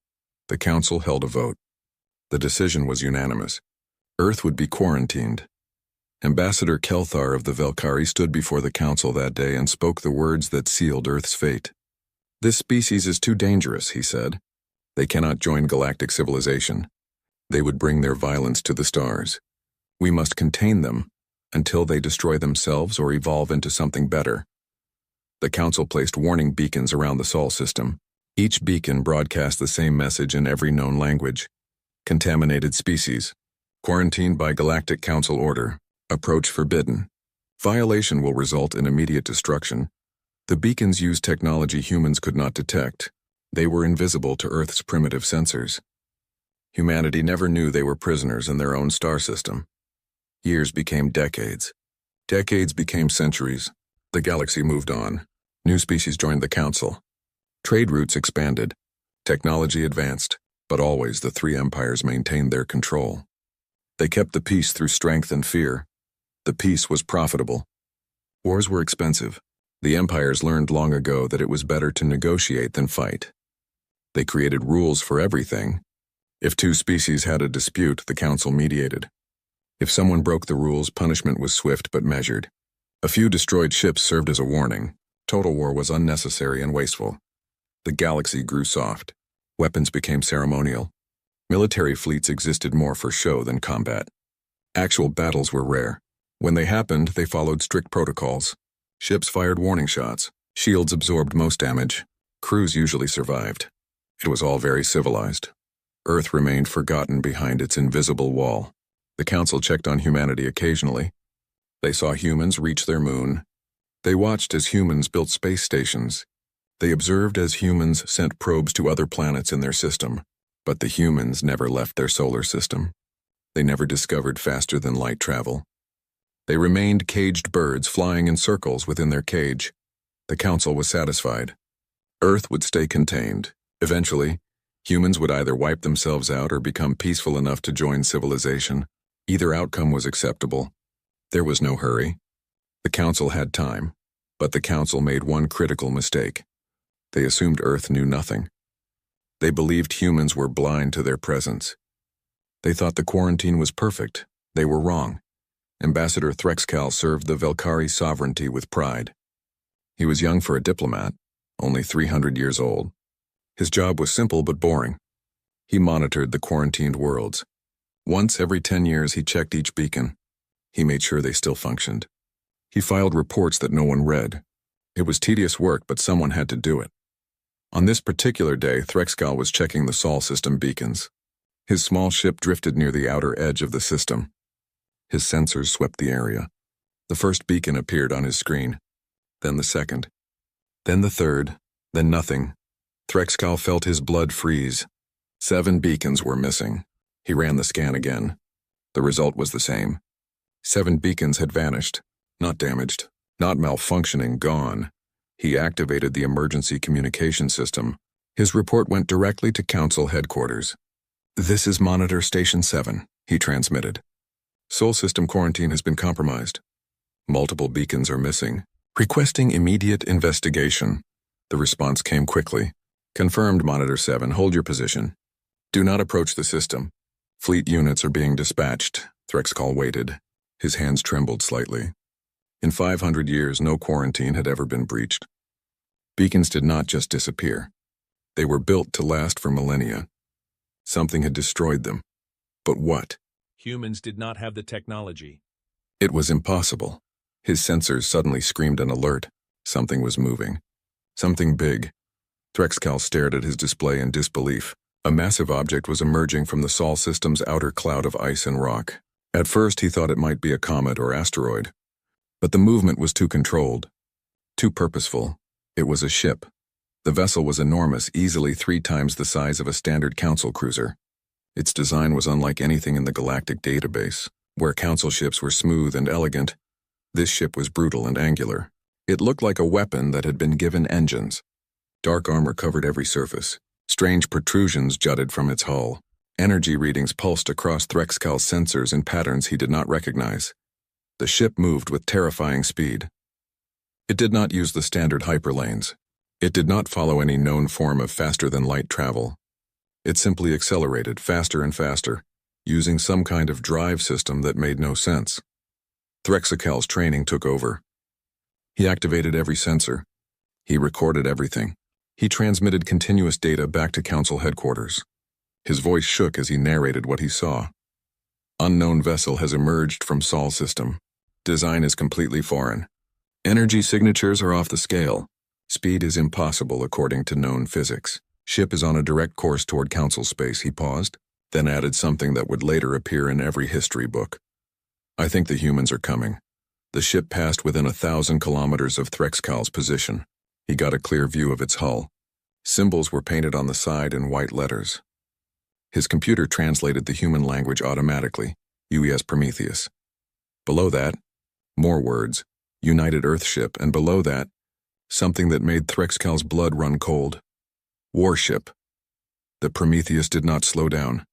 The council held a vote. The decision was unanimous. Earth would be quarantined. Ambassador Kelthar of the Velkari stood before the council that day and spoke the words that sealed Earth's fate. "This species is too dangerous," he said. "They cannot join galactic civilization. They would bring their violence to the stars. We must contain them until they destroy themselves or evolve into something better." The council placed warning beacons around the Sol system. Each beacon broadcast the same message in every known language. Contaminated species. Quarantined by Galactic Council order. Approach forbidden. Violation will result in immediate destruction. The beacons used technology humans could not detect. They were invisible to Earth's primitive sensors. Humanity never knew they were prisoners in their own star system. Years became decades. Decades became centuries. The galaxy moved on. New species joined the council. Trade routes expanded. Technology advanced, but always the three empires maintained their control. They kept the peace through strength and fear. The peace was profitable. Wars were expensive. The empires learned long ago that it was better to negotiate than fight. They created rules for everything. If two species had a dispute, the council mediated. If someone broke the rules, punishment was swift but measured. A few destroyed ships served as a warning. Total war was unnecessary and wasteful. The galaxy grew soft. Weapons became ceremonial. Military fleets existed more for show than combat. Actual battles were rare. When they happened, they followed strict protocols. Ships fired warning shots. Shields absorbed most damage. Crews usually survived. It was all very civilized. Earth remained forgotten behind its invisible wall. The council checked on humanity occasionally. They saw humans reach their moon. They watched as humans built space stations. They observed as humans sent probes to other planets in their system. But the humans never left their solar system. They never discovered faster than light travel. They remained caged birds flying in circles within their cage. The council was satisfied. Earth would stay contained. Eventually, humans would either wipe themselves out or become peaceful enough to join civilization. Either outcome was acceptable. There was no hurry. The council had time, but the council made one critical mistake. They assumed Earth knew nothing. They believed humans were blind to their presence. They thought the quarantine was perfect. They were wrong. Ambassador Threxcal served the Velkari sovereignty with pride. He was young for a diplomat, only 300 years old. His job was simple but boring. He monitored the quarantined worlds. Once every 10 years he checked each beacon. He made sure they still functioned. He filed reports that no one read. It was tedious work, but someone had to do it. On this particular day, Threxcal was checking the Sol system beacons. His small ship drifted near the outer edge of the system. His sensors swept the area. The first beacon appeared on his screen. Then the second. Then the third. Then nothing. Threxcal felt his blood freeze. 7 beacons were missing. He ran the scan again. The result was the same. 7 beacons had vanished. Not damaged. Not malfunctioning, gone. He activated the emergency communication system. His report went directly to Council headquarters. "This is Monitor Station 7, he transmitted. "Sol system quarantine has been compromised. Multiple beacons are missing. Requesting immediate investigation." The response came quickly. "Confirmed, Monitor 7, hold your position. Do not approach the system. Fleet units are being dispatched." Threxcal waited. His hands trembled slightly. In 500 years, no quarantine had ever been breached. Beacons did not just disappear. They were built to last for millennia. Something had destroyed them. But what? Humans did not have the technology. It was impossible. His sensors suddenly screamed an alert. Something was moving. Something big. Threxcal stared at his display in disbelief. A massive object was emerging from the Sol system's outer cloud of ice and rock. At first he thought it might be a comet or asteroid. But the movement was too controlled, too purposeful. It was a ship. The vessel was enormous, easily 3 times the size of a standard council cruiser. Its design was unlike anything in the Galactic database. Where council ships were smooth and elegant, this ship was brutal and angular. It looked like a weapon that had been given engines. Dark armor covered every surface. Strange protrusions jutted from its hull. Energy readings pulsed across Threxcal's sensors in patterns he did not recognize. The ship moved with terrifying speed. It did not use the standard hyperlanes. It did not follow any known form of faster-than-light travel. It simply accelerated faster and faster, using some kind of drive system that made no sense. Threxcal's training took over. He activated every sensor. He recorded everything. He transmitted continuous data back to Council headquarters. His voice shook as he narrated what he saw. Unknown vessel has emerged from Sol system. Design is completely foreign. Energy signatures are off the scale. Speed is impossible according to known physics. Ship is on a direct course toward Council space, he paused, then added something that would later appear in every history book. I think the humans are coming. The ship passed within 1,000 kilometers of Threxcal's position. He got a clear view of its hull. Symbols were painted on the side in white letters. His computer translated the human language automatically, UES Prometheus. Below that, more words, United Earthship, and below that, something that made Threxcal's blood run cold. Warship. The Prometheus did not slow down.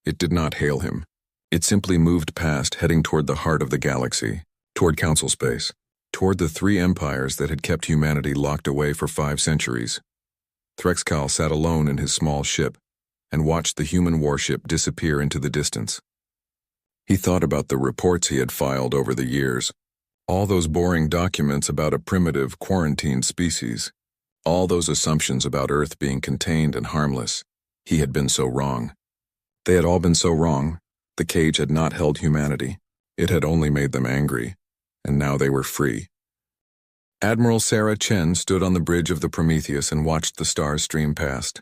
It did not hail him. It simply moved past, heading toward the heart of the galaxy, toward Council space, toward the 3 empires that had kept humanity locked away for 5 centuries. Threxcal sat alone in his small ship and watched the human warship disappear into the distance. He thought about the reports he had filed over the years, all those boring documents about a primitive, quarantined species, all those assumptions about Earth being contained and harmless. He had been so wrong. They had all been so wrong. The cage had not held humanity. It had only made them angry, and now they were free. Admiral Sarah Chen stood on the bridge of the Prometheus and watched the stars stream past.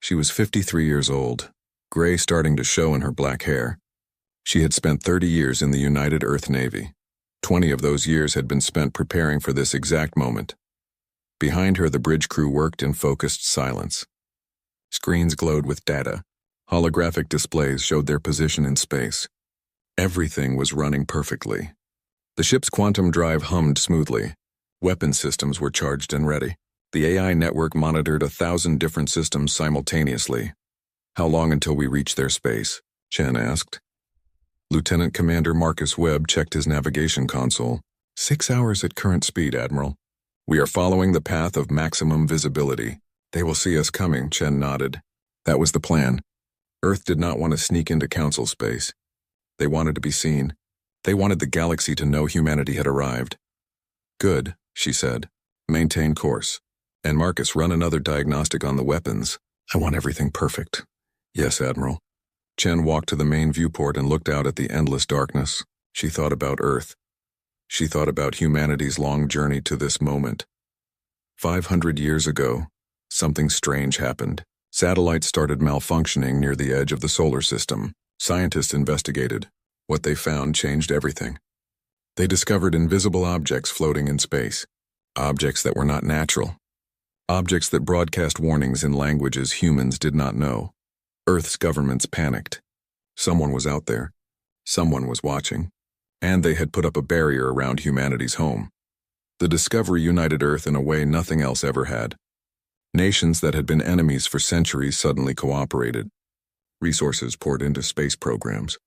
She was 53 years old, gray starting to show in her black hair. She had spent 30 years in the United Earth Navy. 20 of those years had been spent preparing for this exact moment. Behind her, the bridge crew worked in focused silence. Screens glowed with data. Holographic displays showed their position in space. Everything was running perfectly. The ship's quantum drive hummed smoothly. Weapon systems were charged and ready. The AI network monitored 1,000 different systems simultaneously. How long until we reach their space? Chen asked. Lieutenant Commander Marcus Webb checked his navigation console. 6 hours at current speed, Admiral. We are following the path of maximum visibility. They will see us coming, Chen nodded. That was the plan. Earth did not want to sneak into Council space. They wanted to be seen. They wanted the galaxy to know humanity had arrived. Good, she said. Maintain course. And Marcus, run another diagnostic on the weapons. I want everything perfect. Yes, Admiral. Chen walked to the main viewport and looked out at the endless darkness. She thought about Earth. She thought about humanity's long journey to this moment. 500 years ago, something strange happened. Satellites started malfunctioning near the edge of the solar system. Scientists investigated. What they found changed everything. They discovered invisible objects floating in space. Objects that were not natural. Objects that broadcast warnings in languages humans did not know. Earth's governments panicked. Someone was out there. Someone was watching. And they had put up a barrier around humanity's home. The discovery united Earth in a way nothing else ever had. Nations that had been enemies for centuries suddenly cooperated. Resources poured into space programs.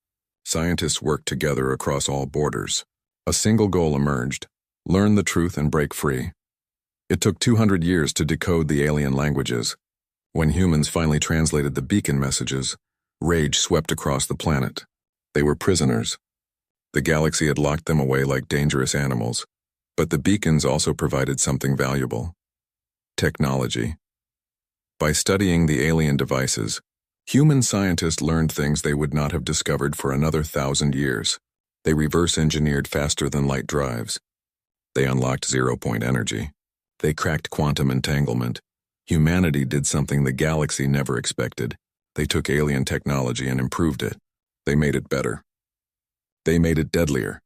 Scientists worked together across all borders. A single goal emerged: learn the truth and break free. It took 200 years to decode the alien languages. When humans finally translated the beacon messages, rage swept across the planet. They were prisoners. The galaxy had locked them away like dangerous animals, but the beacons also provided something valuable: technology. By studying the alien devices, human scientists learned things they would not have discovered for another 1,000 years. They reverse-engineered faster-than-light drives. They unlocked zero-point energy. They cracked quantum entanglement. Humanity did something the galaxy never expected. They took alien technology and improved it. They made it better. They made it deadlier.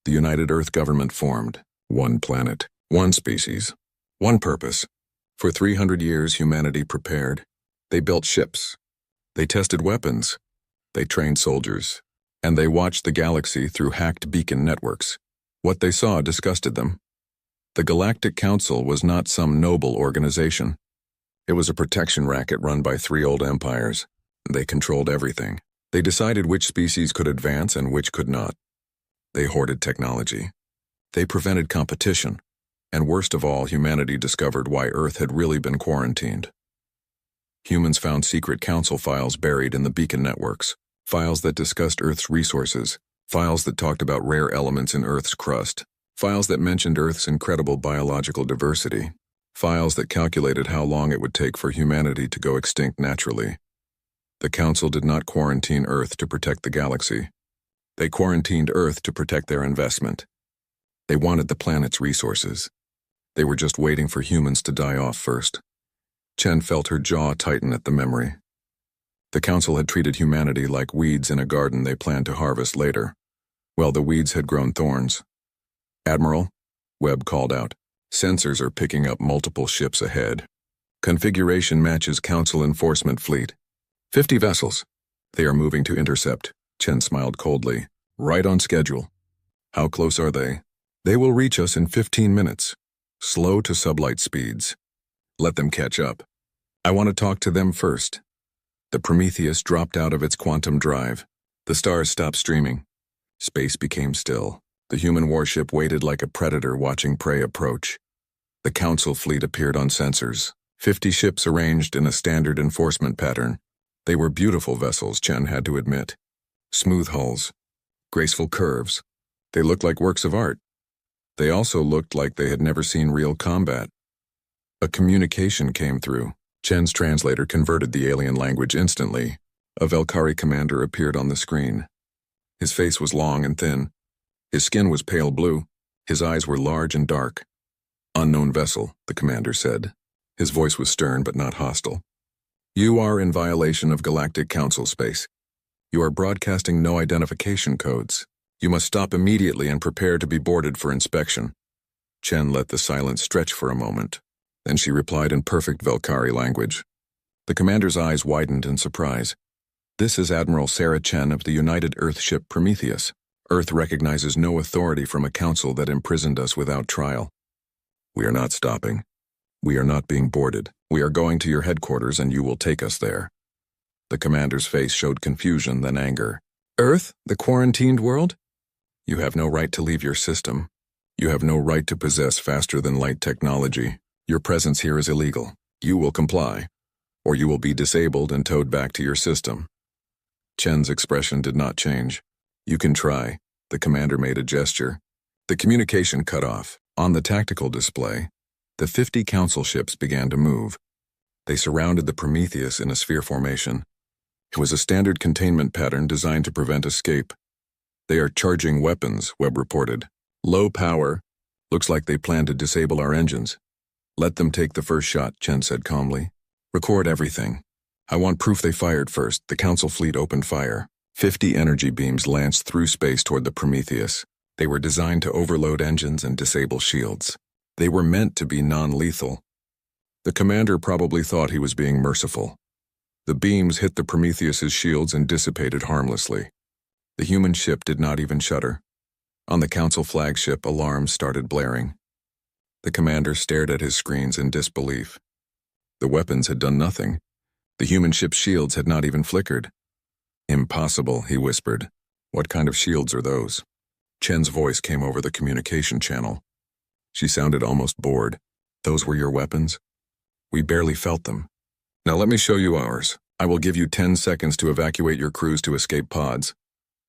The United Earth government formed. One planet, one species, one purpose. For 300 years, humanity prepared. They built ships. They tested weapons. They trained soldiers. And they watched the galaxy through hacked beacon networks. What they saw disgusted them. The Galactic Council was not some noble organization. It was a protection racket run by 3 old empires. They controlled everything. They decided which species could advance and which could not. They hoarded technology. They prevented competition. And worst of all, humanity discovered why Earth had really been quarantined. Humans found secret council files buried in the beacon networks, files that discussed Earth's resources, files that talked about rare elements in Earth's crust, files that mentioned Earth's incredible biological diversity, files that calculated how long it would take for humanity to go extinct naturally. The Council did not quarantine Earth to protect the galaxy. They quarantined Earth to protect their investment. They wanted the planet's resources. They were just waiting for humans to die off first. Chen felt her jaw tighten at the memory. The Council had treated humanity like weeds in a garden they planned to harvest later. Well, the weeds had grown thorns. "Admiral," Webb called out. "Sensors are picking up multiple ships ahead. Configuration matches Council enforcement fleet. 50 vessels. They are moving to intercept." Chen smiled coldly. "Right on schedule." "How close are they?" "They will reach us in 15 minutes. Slow to sublight speeds. Let them catch up. I want to talk to them first." The Prometheus dropped out of its quantum drive. The stars stopped streaming. Space became still. The human warship waited like a predator watching prey approach. The Council fleet appeared on sensors, 50 ships arranged in a standard enforcement pattern. They were beautiful vessels, Chen had to admit. Smooth hulls, graceful curves. They looked like works of art. They also looked like they had never seen real combat. A communication came through. Chen's translator converted the alien language instantly. A Velkari commander appeared on the screen. His face was long and thin. His skin was pale blue. His eyes were large and dark. "Unknown vessel," the commander said. His voice was stern but not hostile. "You are in violation of Galactic Council space. You are broadcasting no identification codes. You must stop immediately and prepare to be boarded for inspection." Chen let the silence stretch for a moment. Then she replied in perfect Velkari language. The commander's eyes widened in surprise. "This is Admiral Sarah Chen of the United Earth ship Prometheus. Earth recognizes no authority from a council that imprisoned us without trial. We are not stopping. We are not being boarded. We are going to your headquarters and you will take us there." The commander's face showed confusion, then anger. "Earth, the quarantined world? You have no right to leave your system. You have no right to possess faster-than-light technology. Your presence here is illegal. You will comply, or you will be disabled and towed back to your system." Chen's expression did not change. "You can try." The commander made a gesture. The communication cut off. On the tactical display, the 50 council ships began to move. They surrounded the Prometheus in a sphere formation. It was a standard containment pattern designed to prevent escape. "They are charging weapons," Webb reported. "Low power. Looks like they plan to disable our engines." "Let them take the first shot," Chen said calmly. "Record everything. I want proof they fired first." The Council fleet opened fire. 50 energy beams lanced through space toward the Prometheus. They were designed to overload engines and disable shields. They were meant to be non-lethal. The commander probably thought he was being merciful. The beams hit the Prometheus's shields and dissipated harmlessly. The human ship did not even shudder. On the Council flagship, alarms started blaring. The commander stared at his screens in disbelief. The weapons had done nothing. The human ship's shields had not even flickered. "Impossible," he whispered. "What kind of shields are those?" Chen's voice came over the communication channel. She sounded almost bored. "Those were your weapons? We barely felt them. Now let me show you ours. I will give you 10 seconds to evacuate your crews to escape pods."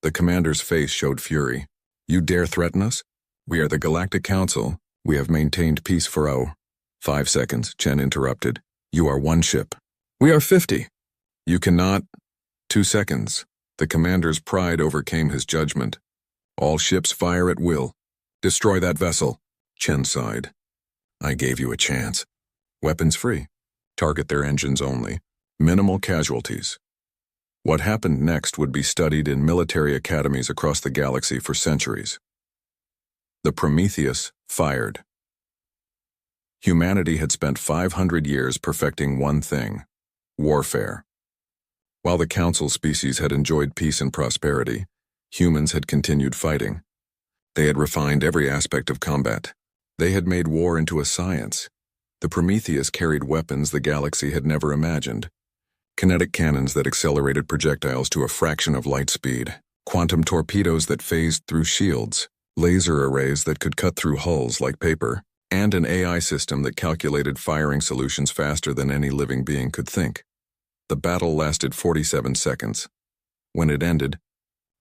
The commander's face showed fury. "You dare threaten us? We are the Galactic Council. We have maintained peace for 5 seconds, Chen interrupted. "You are one ship. We are 50. You cannot." 2 seconds. The commander's pride overcame his judgment. "All ships fire at will. Destroy that vessel." Chen sighed. "I gave you a chance. Weapons free. Target their engines only. Minimal casualties." What happened next would be studied in military academies across the galaxy for centuries. The Prometheus fired. Humanity had spent 500 years perfecting one thing: warfare. While the Council species had enjoyed peace and prosperity, humans had continued fighting. They had refined every aspect of combat. They had made war into a science. The Prometheus carried weapons the galaxy had never imagined. kinetic cannons that accelerated projectiles to a fraction of light speed, quantum torpedoes that phased through shields, laser arrays that could cut through hulls like paper, and an AI system that calculated firing solutions faster than any living being could think. The battle lasted 47 seconds. When it ended,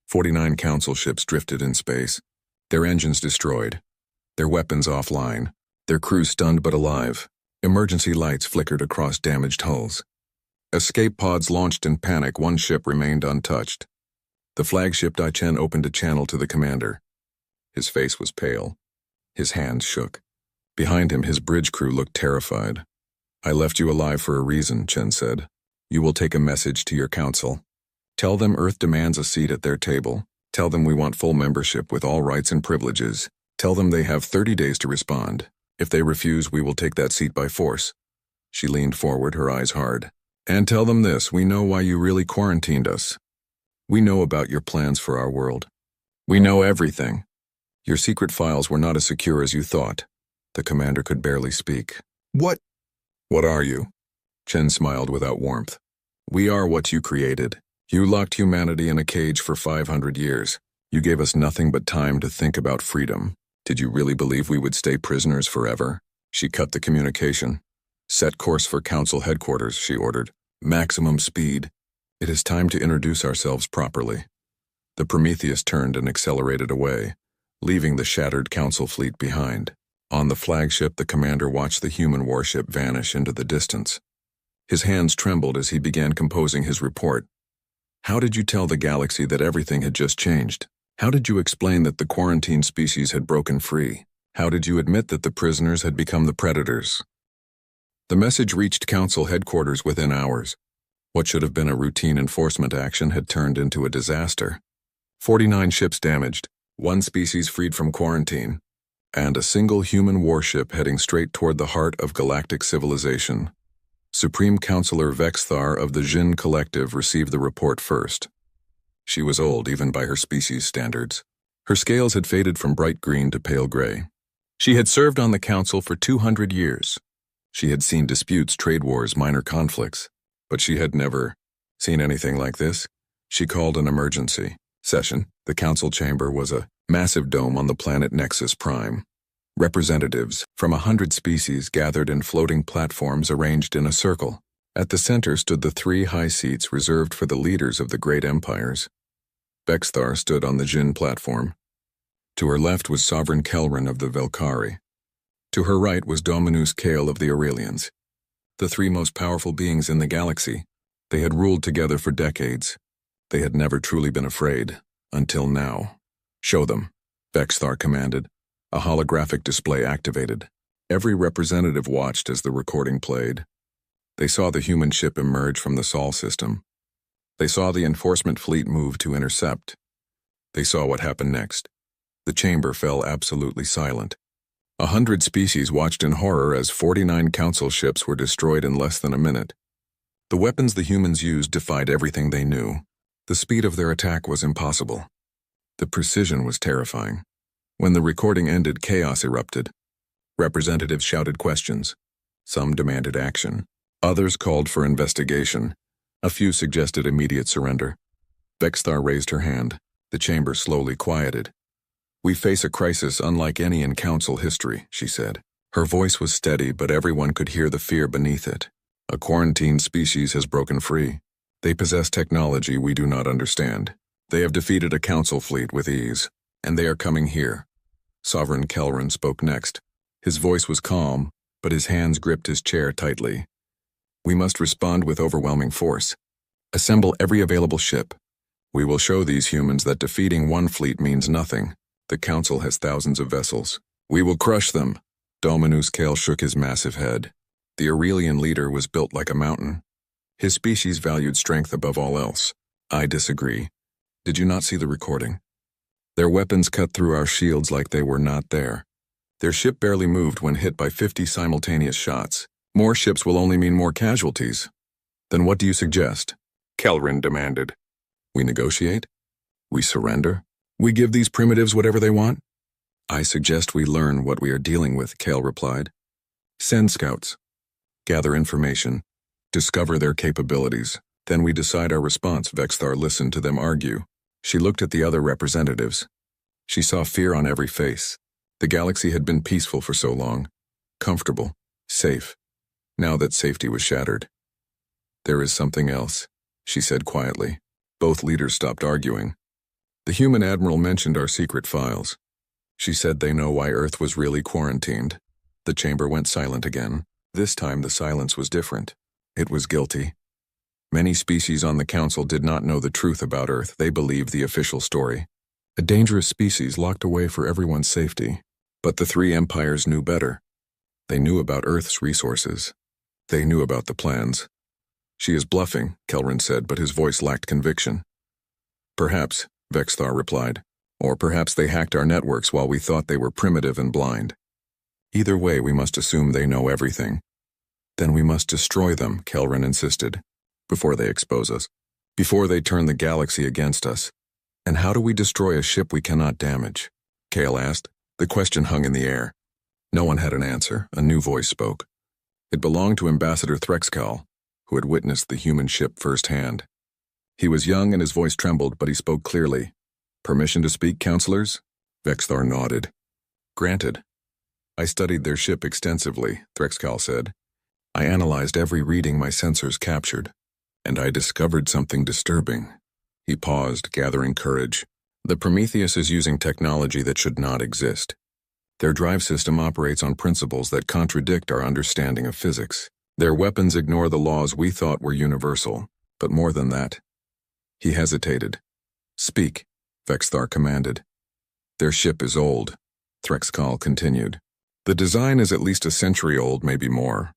49 Council ships drifted in space, their engines destroyed, their weapons offline, their crews stunned but alive. Emergency lights flickered across damaged hulls. Escape pods launched in panic. One ship remained untouched. The flagship Dai-Chen opened a channel to the commander. His face was pale. His hands shook. Behind him, his bridge crew looked terrified. "I left you alive for a reason," Chen said. "You will take a message to your council. Tell them Earth demands a seat at their table. Tell them we want full membership with all rights and privileges. Tell them they have 30 days to respond. If they refuse, we will take that seat by force." She leaned forward, her eyes hard. "And tell them this, we know why you really quarantined us. We know about your plans for our world. We know everything. Your secret files were not as secure as you thought." The commander could barely speak. "What are you?" Chen smiled without warmth. "We are what you created. You locked humanity in a cage for 500 years. You gave us nothing but time to think about freedom. Did you really believe we would stay prisoners forever?" She cut the communication. "Set course for Council headquarters," she ordered. "Maximum speed. It is time to introduce ourselves properly." The Prometheus turned and accelerated away, leaving the shattered Council fleet behind. On the flagship, the commander watched the human warship vanish into the distance. His hands trembled as he began composing his report. "How did you tell the galaxy that everything had just changed? How did you explain that the quarantined species had broken free? How did you admit that the prisoners had become the predators?" The message reached Council headquarters within hours. What should have been a routine enforcement action had turned into a disaster. 49 ships damaged, 1 species freed from quarantine, and a single human warship heading straight toward the heart of galactic civilization. Supreme Counselor Vexthar of the Jin Collective received the report first. She was old even by her species standards. Her scales had faded from bright green to pale gray. She had served on the Council for 200 years. She had seen disputes, trade wars, minor conflicts, but she had never seen anything like this. She called an emergency session. The Council chamber was a massive dome on the planet Nexus Prime. Representatives from 100 species gathered in floating platforms arranged in a circle. At the center stood the 3 high seats reserved for the leaders of the great empires. Vexthar stood on the Jin platform. To her left was Sovereign Kelrin of the Velkari. To her right was Dominus Kale of the Aurelians. The 3 most powerful beings in the galaxy. They had ruled together for decades. They had never truly been afraid, until now. "Show them," Vexthar commanded. A holographic display activated. Every representative watched as the recording played. They saw the human ship emerge from the Sol system. They saw the enforcement fleet move to intercept. They saw what happened next. The chamber fell absolutely silent. 100 species watched in horror as 49 Council ships were destroyed in less than a minute. The weapons the humans used defied everything they knew. The speed of their attack was impossible. The precision was terrifying. When the recording ended, chaos erupted. Representatives shouted questions. Some demanded action. Others called for investigation. A few suggested immediate surrender. Vexthar raised her hand. The chamber slowly quieted. "We face a crisis unlike any in Council history," she said. Her voice was steady, but everyone could hear the fear beneath it. "A quarantined species has broken free. They possess technology we do not understand. They have defeated a Council fleet with ease, and they are coming here." Sovereign Kelrin spoke next. His voice was calm, but his hands gripped his chair tightly. "We must respond with overwhelming force. Assemble every available ship. We will show these humans that defeating one fleet means nothing. The Council has thousands of vessels. We will crush them." Dominus Kale shook his massive head. The Aurelian leader was built like a mountain. His species valued strength above all else. "I disagree. Did you not see the recording? Their weapons cut through our shields like they were not there. Their ship barely moved when hit by 50 simultaneous shots. More ships will only mean more casualties." "Then what do you suggest?" Kelrin demanded. "We negotiate? We surrender? We give these primitives whatever they want?" "I suggest we learn what we are dealing with," Kale replied. "Send scouts. Gather information. Discover their capabilities. Then we decide our response. Vexthar listened to them argue. She looked at the other representatives. She saw fear on every face. The galaxy had been peaceful for so long. Comfortable. Safe. Now that safety was shattered. There is something else, she said quietly. Both leaders stopped arguing. The human admiral mentioned our secret files. She said they know why Earth was really quarantined. The chamber went silent again. This time the silence was different. It was guilty. Many species on the council did not know the truth about Earth. They believed the official story. A dangerous species locked away for everyone's safety. But the three empires knew better. They knew about Earth's resources. They knew about the plans. She is bluffing, Kelrin said, but his voice lacked conviction. Perhaps, Vexthar replied. Or perhaps they hacked our networks while we thought they were primitive and blind. Either way, we must assume they know everything. Then we must destroy them, Kelrin insisted, before they expose us, before they turn the galaxy against us. And how do we destroy a ship we cannot damage? Kale asked. The question hung in the air. No one had an answer. A new voice spoke. It belonged to Ambassador Threxcal, who had witnessed the human ship firsthand. He was young and his voice trembled, but he spoke clearly. Permission to speak, counselors? Vexthar nodded. Granted. I studied their ship extensively, Threxcal said. I analyzed every reading my sensors captured, and I discovered something disturbing. He paused, gathering courage. The Prometheus is using technology that should not exist. Their drive system operates on principles that contradict our understanding of physics. Their weapons ignore the laws we thought were universal, but more than that. He hesitated. Speak, Vexthar commanded. Their ship is old, Threxcal continued. The design is at least a century old, maybe more.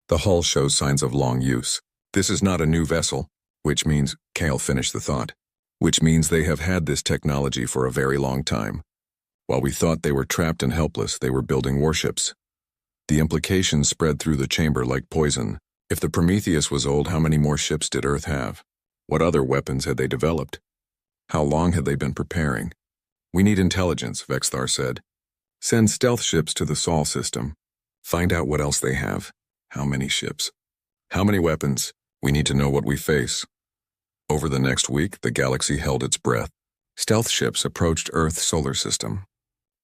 The hull shows signs of long use. This is not a new vessel, which means, Kale finished the thought, which means they have had this technology for a very long time. While we thought they were trapped and helpless, they were building warships. The implications spread through the chamber like poison. If the Prometheus was old, how many more ships did Earth have? What other weapons had they developed? How long had they been preparing? We need intelligence, Vexthar said. Send stealth ships to the Sol system. Find out what else they have. How many ships? How many weapons? We need to know what we face. Over the next week, the galaxy held its breath. Stealth ships approached Earth's solar system.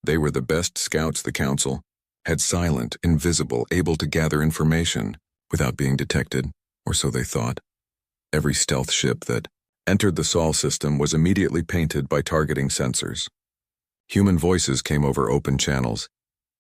They were the best scouts the Council had, silent, invisible, able to gather information without being detected, or so they thought. Every stealth ship that entered the Sol system was immediately painted by targeting sensors. Human voices came over open channels.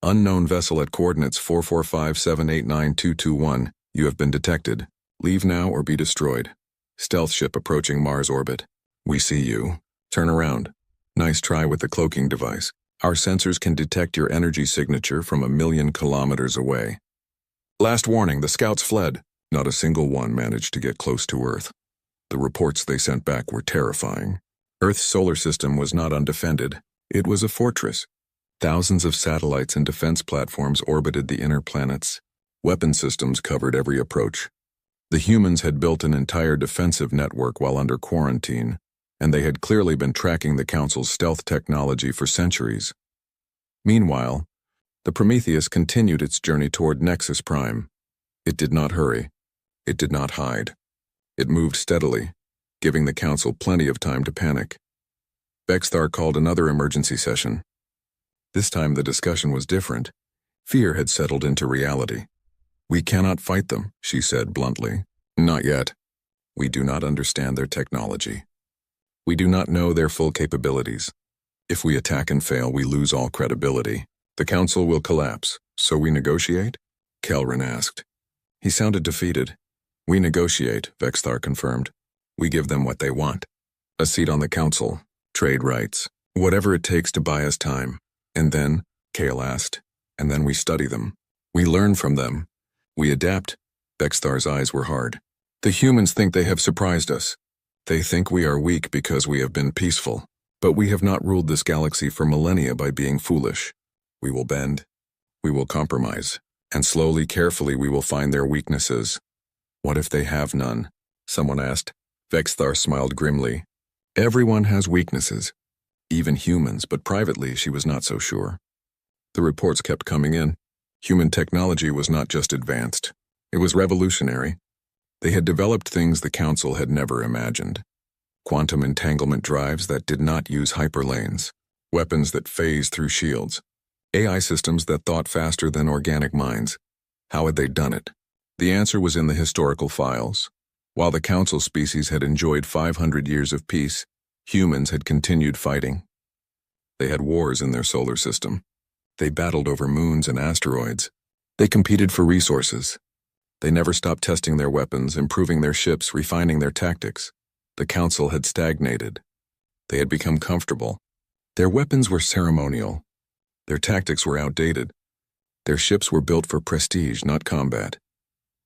Unknown vessel at coordinates 445789221. You have been detected. Leave now or be destroyed. Stealth ship approaching Mars orbit. We see you. Turn around. Nice try with the cloaking device. Our sensors can detect your energy signature from 1,000,000 kilometers away. Last warning, the scouts fled. Not a single one managed to get close to Earth. The reports they sent back were terrifying. Earth's solar system was not undefended. It was a fortress. Thousands of satellites and defense platforms orbited the inner planets. Weapon systems covered every approach. The humans had built an entire defensive network while under quarantine, and they had clearly been tracking the Council's stealth technology for centuries. Meanwhile, the Prometheus continued its journey toward Nexus Prime. It did not hurry. It did not hide. It moved steadily, giving the Council plenty of time to panic. Vexthar called another emergency session. This time the discussion was different. Fear had settled into reality. We cannot fight them, she said bluntly. Not yet. We do not understand their technology. We do not know their full capabilities. If we attack and fail, we lose all credibility. The Council will collapse. So we negotiate? Kelrin asked. He sounded defeated. We negotiate, Vexthar confirmed. We give them what they want. A seat on the Council, trade rights, whatever it takes to buy us time. And then, Kale asked, and then we study them. We learn from them. We adapt. Vexthar's eyes were hard. The humans think they have surprised us. They think we are weak because we have been peaceful. But we have not ruled this galaxy for millennia by being foolish. We will bend. We will compromise. And slowly, carefully, we will find their weaknesses. What if they have none? Someone asked. Vexthar smiled grimly. Everyone has weaknesses. Even humans, but privately she was not so sure. The reports kept coming in. Human technology was not just advanced. It was revolutionary. They had developed things the Council had never imagined. Quantum entanglement drives that did not use hyperlanes, weapons that phased through shields, AI systems that thought faster than organic minds. How had they done it? The answer was in the historical files. While the Council species had enjoyed 500 years of peace, humans had continued fighting. They had wars in their solar system. They battled over moons and asteroids. They competed for resources. They never stopped testing their weapons, improving their ships, refining their tactics. The Council had stagnated. They had become comfortable. Their weapons were ceremonial. Their tactics were outdated. Their ships were built for prestige, not combat.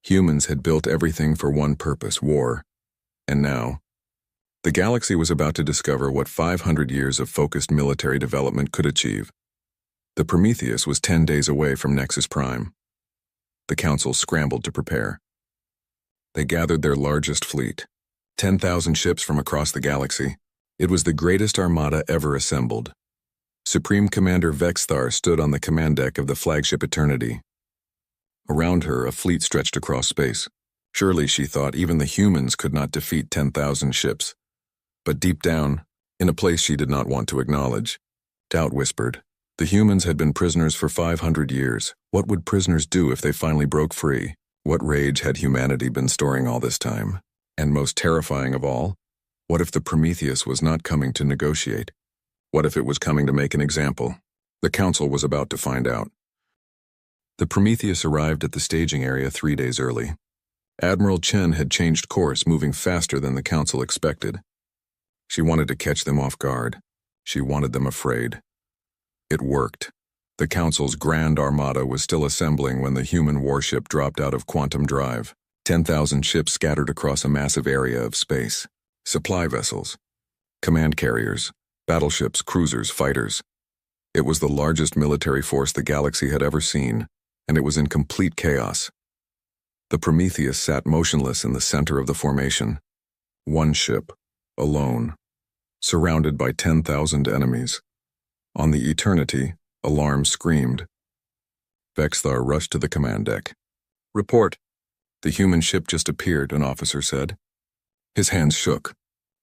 Humans had built everything for one purpose, war. And now, the galaxy was about to discover what 500 years of focused military development could achieve. The Prometheus was 10 days away from Nexus Prime. The Council scrambled to prepare. They gathered their largest fleet, 10,000 ships from across the galaxy. It was the greatest armada ever assembled. Supreme Commander Vexthar stood on the command deck of the flagship Eternity. Around her, a fleet stretched across space. Surely, she thought, even the humans could not defeat 10,000 ships. But deep down, in a place she did not want to acknowledge, doubt whispered. The humans had been prisoners for 500 years. What would prisoners do if they finally broke free? What rage had humanity been storing all this time? And most terrifying of all, what if the Prometheus was not coming to negotiate? What if it was coming to make an example? The Council was about to find out. The Prometheus arrived at the staging area 3 days early. Admiral Chen had changed course, moving faster than the Council expected. She wanted to catch them off guard. She wanted them afraid. It worked. The Council's Grand Armada was still assembling when the human warship dropped out of quantum drive. 10,000 ships scattered across a massive area of space. Supply vessels, command carriers, battleships, cruisers, fighters. It was the largest military force the galaxy had ever seen, and it was in complete chaos. The Prometheus sat motionless in the center of the formation. One ship, alone, surrounded by 10,000 enemies. On the Eternity, alarm screamed. Vexthar rushed to the command deck. "Report." "The human ship just appeared," an officer said. His hands shook.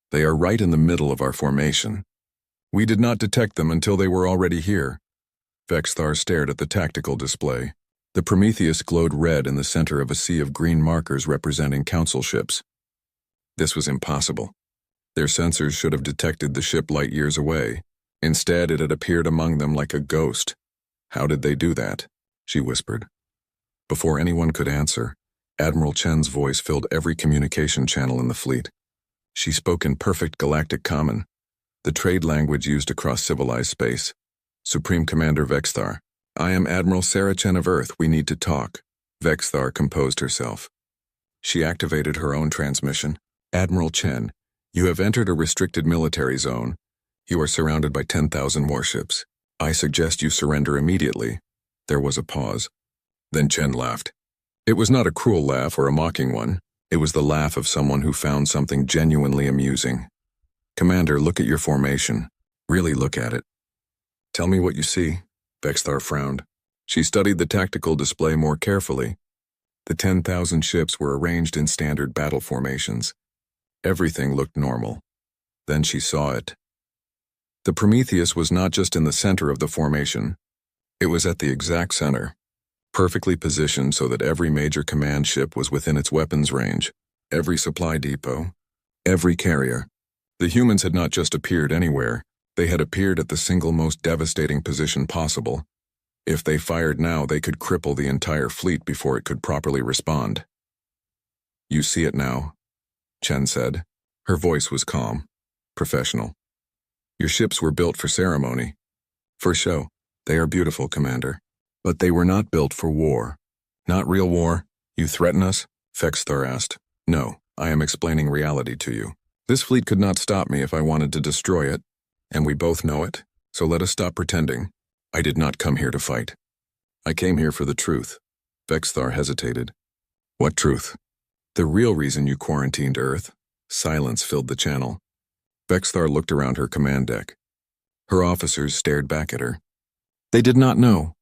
"They are right in the middle of our formation. We did not detect them until they were already here." Vexthar stared at the tactical display. The Prometheus glowed red in the center of a sea of green markers representing Council ships. This was impossible. Their sensors should have detected the ship light years away. Instead, it had appeared among them like a ghost. "How did they do that?" she whispered. Before anyone could answer, Admiral Chen's voice filled every communication channel in the fleet. She spoke in perfect Galactic Common, the trade language used across civilized space. "Supreme Commander Vexthar, I am Admiral Sarah Chen of Earth. We need to talk." Vexthar composed herself. She activated her own transmission. "Admiral Chen, you have entered a restricted military zone. You are surrounded by 10,000 warships. I suggest you surrender immediately." There was a pause. Then Chen laughed. It was not a cruel laugh or a mocking one. It was the laugh of someone who found something genuinely amusing. "Commander, look at your formation. Really look at it." "Tell me what you see." Vexthar frowned. She studied the tactical display more carefully. The 10,000 ships were arranged in standard battle formations. Everything looked normal. Then she saw it. The Prometheus was not just in the center of the formation. It was at the exact center, perfectly positioned so that every major command ship was within its weapons range, every supply depot, every carrier. The humans had not just appeared anywhere, they had appeared at the single most devastating position possible. If they fired now, they could cripple the entire fleet before it could properly respond. "You see it now," Chen said. Her voice was calm, professional. "Your ships were built for ceremony. For show. They are beautiful, Commander. But they were not built for war." "Not real war? You threaten us?" Vexthar asked. "No, I am explaining reality to you. This fleet could not stop me if I wanted to destroy it, and we both know it, so let us stop pretending. I did not come here to fight. I came here for the truth." Vexthar hesitated. "What truth?" "The real reason you quarantined Earth." Silence filled the channel. Vexthar looked around her command deck. Her officers stared back at her. They did not know.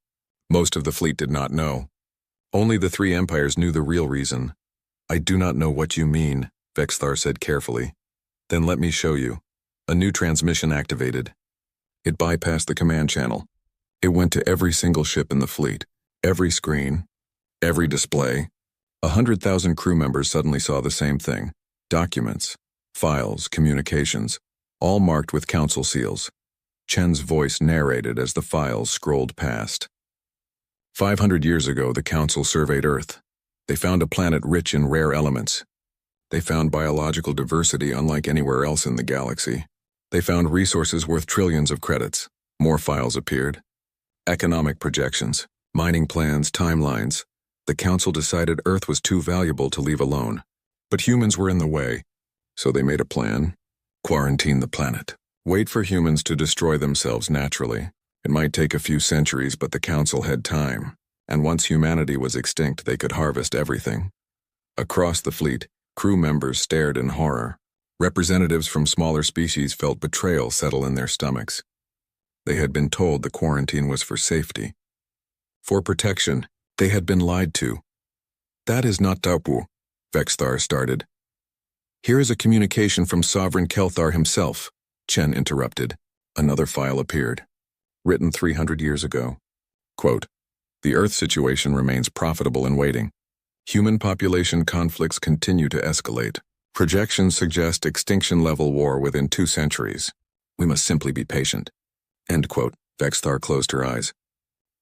Most of the fleet did not know. Only the three empires knew the real reason. I do not know what you mean, Vexthar said carefully. Then let me show you. A new transmission activated. It bypassed the command channel. It went to every single ship in the fleet, every screen, every display. 100,000 crew members suddenly saw the same thing. Documents, files, communications, all marked with council seals. Chen's voice narrated as the files scrolled past. 500 years ago, the council surveyed Earth. They found a planet rich in rare elements. They found biological diversity unlike anywhere else in the galaxy. They found resources worth trillions of credits. More files appeared. Economic projections, mining plans, timelines. The council decided Earth was too valuable to leave alone. But humans were in the way, so they made a plan. Quarantine the planet. Wait for humans to destroy themselves naturally. It might take a few centuries, but the council had time. And once humanity was extinct, they could harvest everything. Across the fleet, crew members stared in horror. Representatives from smaller species felt betrayal settle in their stomachs. They had been told the quarantine was for safety. For protection, they had been lied to. That is not tapu, Vexthar started. Here is a communication from Sovereign Kelthar himself, Chen interrupted. Another file appeared. Written 300 years ago. Quote, the Earth situation remains profitable in waiting. Human population conflicts continue to escalate. Projections suggest extinction-level war within 2 centuries. We must simply be patient. End quote. Vexthar closed her eyes.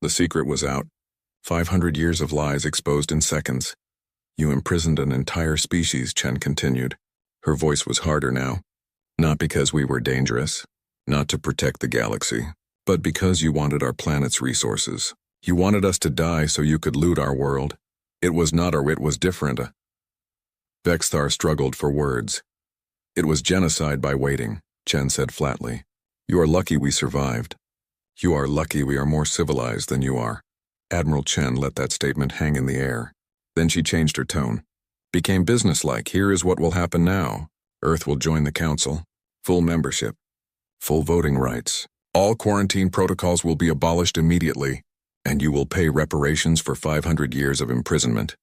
The secret was out. 500 years of lies exposed in seconds. You imprisoned an entire species, Chen continued. Her voice was harder now. Not because we were dangerous, not to protect the galaxy, but because you wanted our planet's resources. You wanted us to die so you could loot our world. It was not or it was different. Vexthar struggled for words. It was genocide by waiting, Chen said flatly. You are lucky we survived. You are lucky we are more civilized than you are. Admiral Chen let that statement hang in the air. Then she changed her tone. Became businesslike. Here is what will happen now. Earth will join the council. Full membership. Full voting rights. All quarantine protocols will be abolished immediately, and you will pay reparations for 500 years of imprisonment.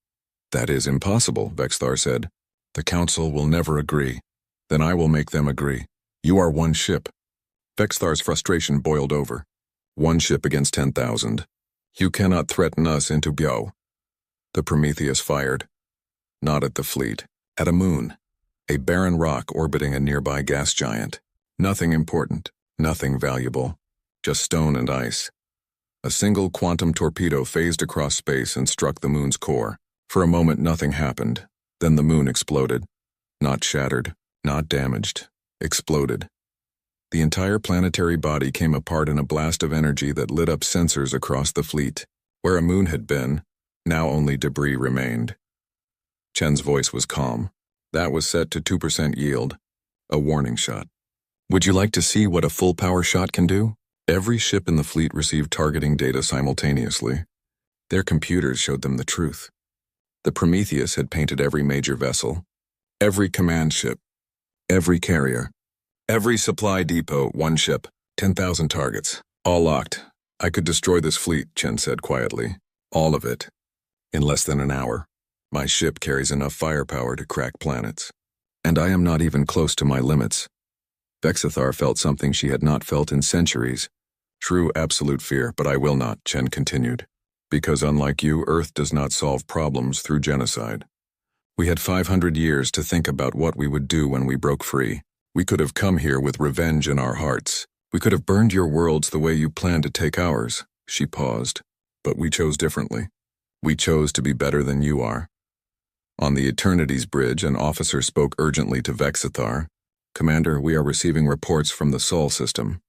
That is impossible, Vexthar said. The council will never agree. Then I will make them agree. You are one ship. Vexthar's frustration boiled over. One ship against 10,000. You cannot threaten us into Bio. The Prometheus fired. Not at the fleet. At a moon. A barren rock orbiting a nearby gas giant. Nothing important. Nothing valuable. Just stone and ice. A single quantum torpedo phased across space and struck the moon's core. For a moment nothing happened. Then the moon exploded. Not shattered. Not damaged. Exploded. The entire planetary body came apart in a blast of energy that lit up sensors across the fleet. Where a moon had been, now only debris remained. Chen's voice was calm. That was set to 2% yield. A warning shot. Would you like to see what a full-power shot can do? Every ship in the fleet received targeting data simultaneously. Their computers showed them the truth. The Prometheus had painted every major vessel, every command ship, every carrier, every supply depot, one ship, 10,000 targets, all locked. I could destroy this fleet, Chen said quietly. All of it. In less than an hour. My ship carries enough firepower to crack planets. And I am not even close to my limits. Vexthar felt something she had not felt in centuries. True absolute fear, but I will not, Chen continued. Because unlike you, Earth does not solve problems through genocide. We had 500 years to think about what we would do when we broke free. We could have come here with revenge in our hearts. We could have burned your worlds the way you planned to take ours. She paused. But we chose differently. We chose to be better than you are. On the Eternity's bridge, an officer spoke urgently to Vexthar. Commander, we are receiving reports from the Sol system.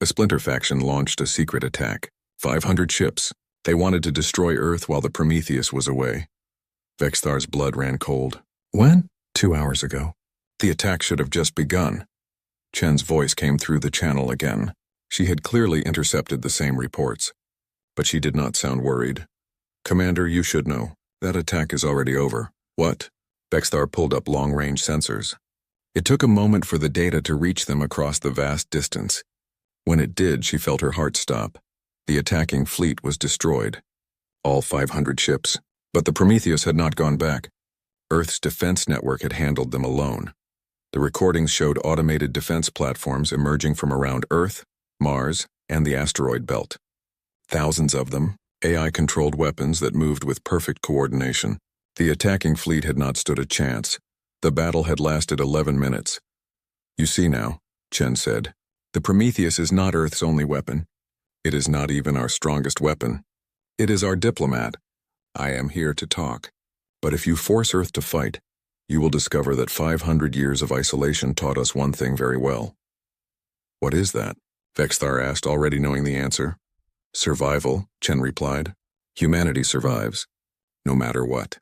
A splinter faction launched a secret attack. 500 ships. They wanted to destroy Earth while the Prometheus was away. Vexthar's blood ran cold. When? 2 hours ago. The attack should have just begun. Chen's voice came through the channel again. She had clearly intercepted the same reports. But she did not sound worried. Commander, you should know. That attack is already over. What? Vexthar pulled up long-range sensors. It took a moment for the data to reach them across the vast distance. When it did, she felt her heart stop. The attacking fleet was destroyed. All 500 ships. But the Prometheus had not gone back. Earth's defense network had handled them alone. The recordings showed automated defense platforms emerging from around Earth, Mars, and the asteroid belt. Thousands of them, AI-controlled weapons that moved with perfect coordination. The attacking fleet had not stood a chance. The battle had lasted 11 minutes. "You see now," Chen said, "the Prometheus is not Earth's only weapon. It is not even our strongest weapon. It is our diplomat. I am here to talk. But if you force Earth to fight, you will discover that 500 years of isolation taught us one thing very well." "What is that?" Vexthar asked, already knowing the answer. "Survival," Chen replied. "Humanity survives, no matter what.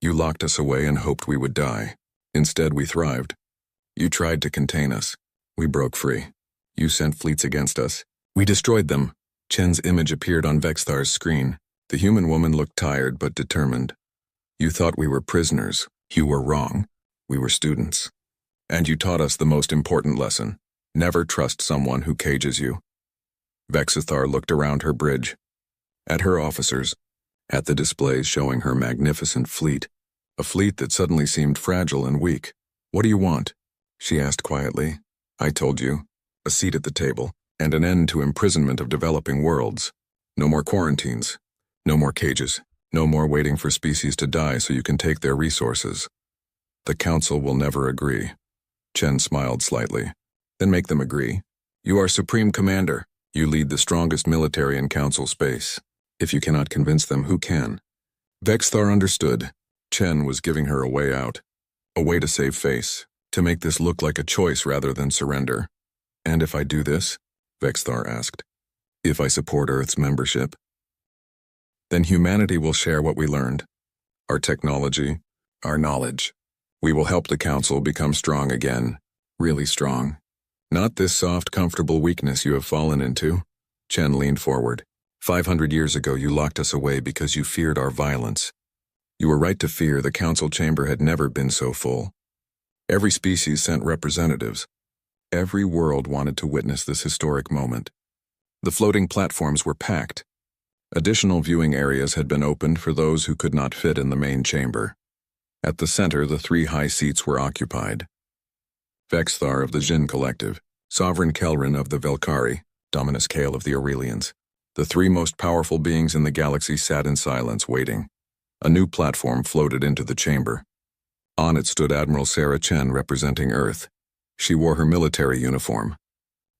You locked us away and hoped we would die. Instead, we thrived. You tried to contain us. We broke free. You sent fleets against us. We destroyed them." Chen's image appeared on Vexthar's screen. The human woman looked tired but determined. "You thought we were prisoners. You were wrong. We were students. And you taught us the most important lesson. Never trust someone who cages you." Vexithar looked around her bridge, at her officers, at the displays showing her magnificent fleet, a fleet that suddenly seemed fragile and weak. "What do you want?" she asked quietly. "I told you. A seat at the table, and an end to imprisonment of developing worlds. No more quarantines. No more cages. No more waiting for species to die so you can take their resources." "The Council will never agree." Chen smiled slightly. "Then make them agree. You are Supreme Commander. You lead the strongest military in Council space. If you cannot convince them, who can?" Vexthar understood. Chen was giving her a way out. A way to save face. To make this look like a choice rather than surrender. "And if I do this?" Vexthar asked. "If I support Earth's membership?" "Then humanity will share what we learned. Our technology, our knowledge. We will help the Council become strong again. Really strong. Not this soft, comfortable weakness you have fallen into." Chen leaned forward. 500 years ago you locked us away because you feared our violence. You were right to fear. The Council chamber had never been so full. Every species sent representatives. Every world wanted to witness this historic moment. The floating platforms were packed. Additional viewing areas had been opened for those who could not fit in the main chamber. At the center, the 3 high seats were occupied. Vexthar of the Jin Collective, Sovereign Kelrin of the Velkari, Dominus Kale of the Aurelians. The 3 most powerful beings in the galaxy sat in silence, waiting. A new platform floated into the chamber. On it stood Admiral Sarah Chen representing Earth. She wore her military uniform.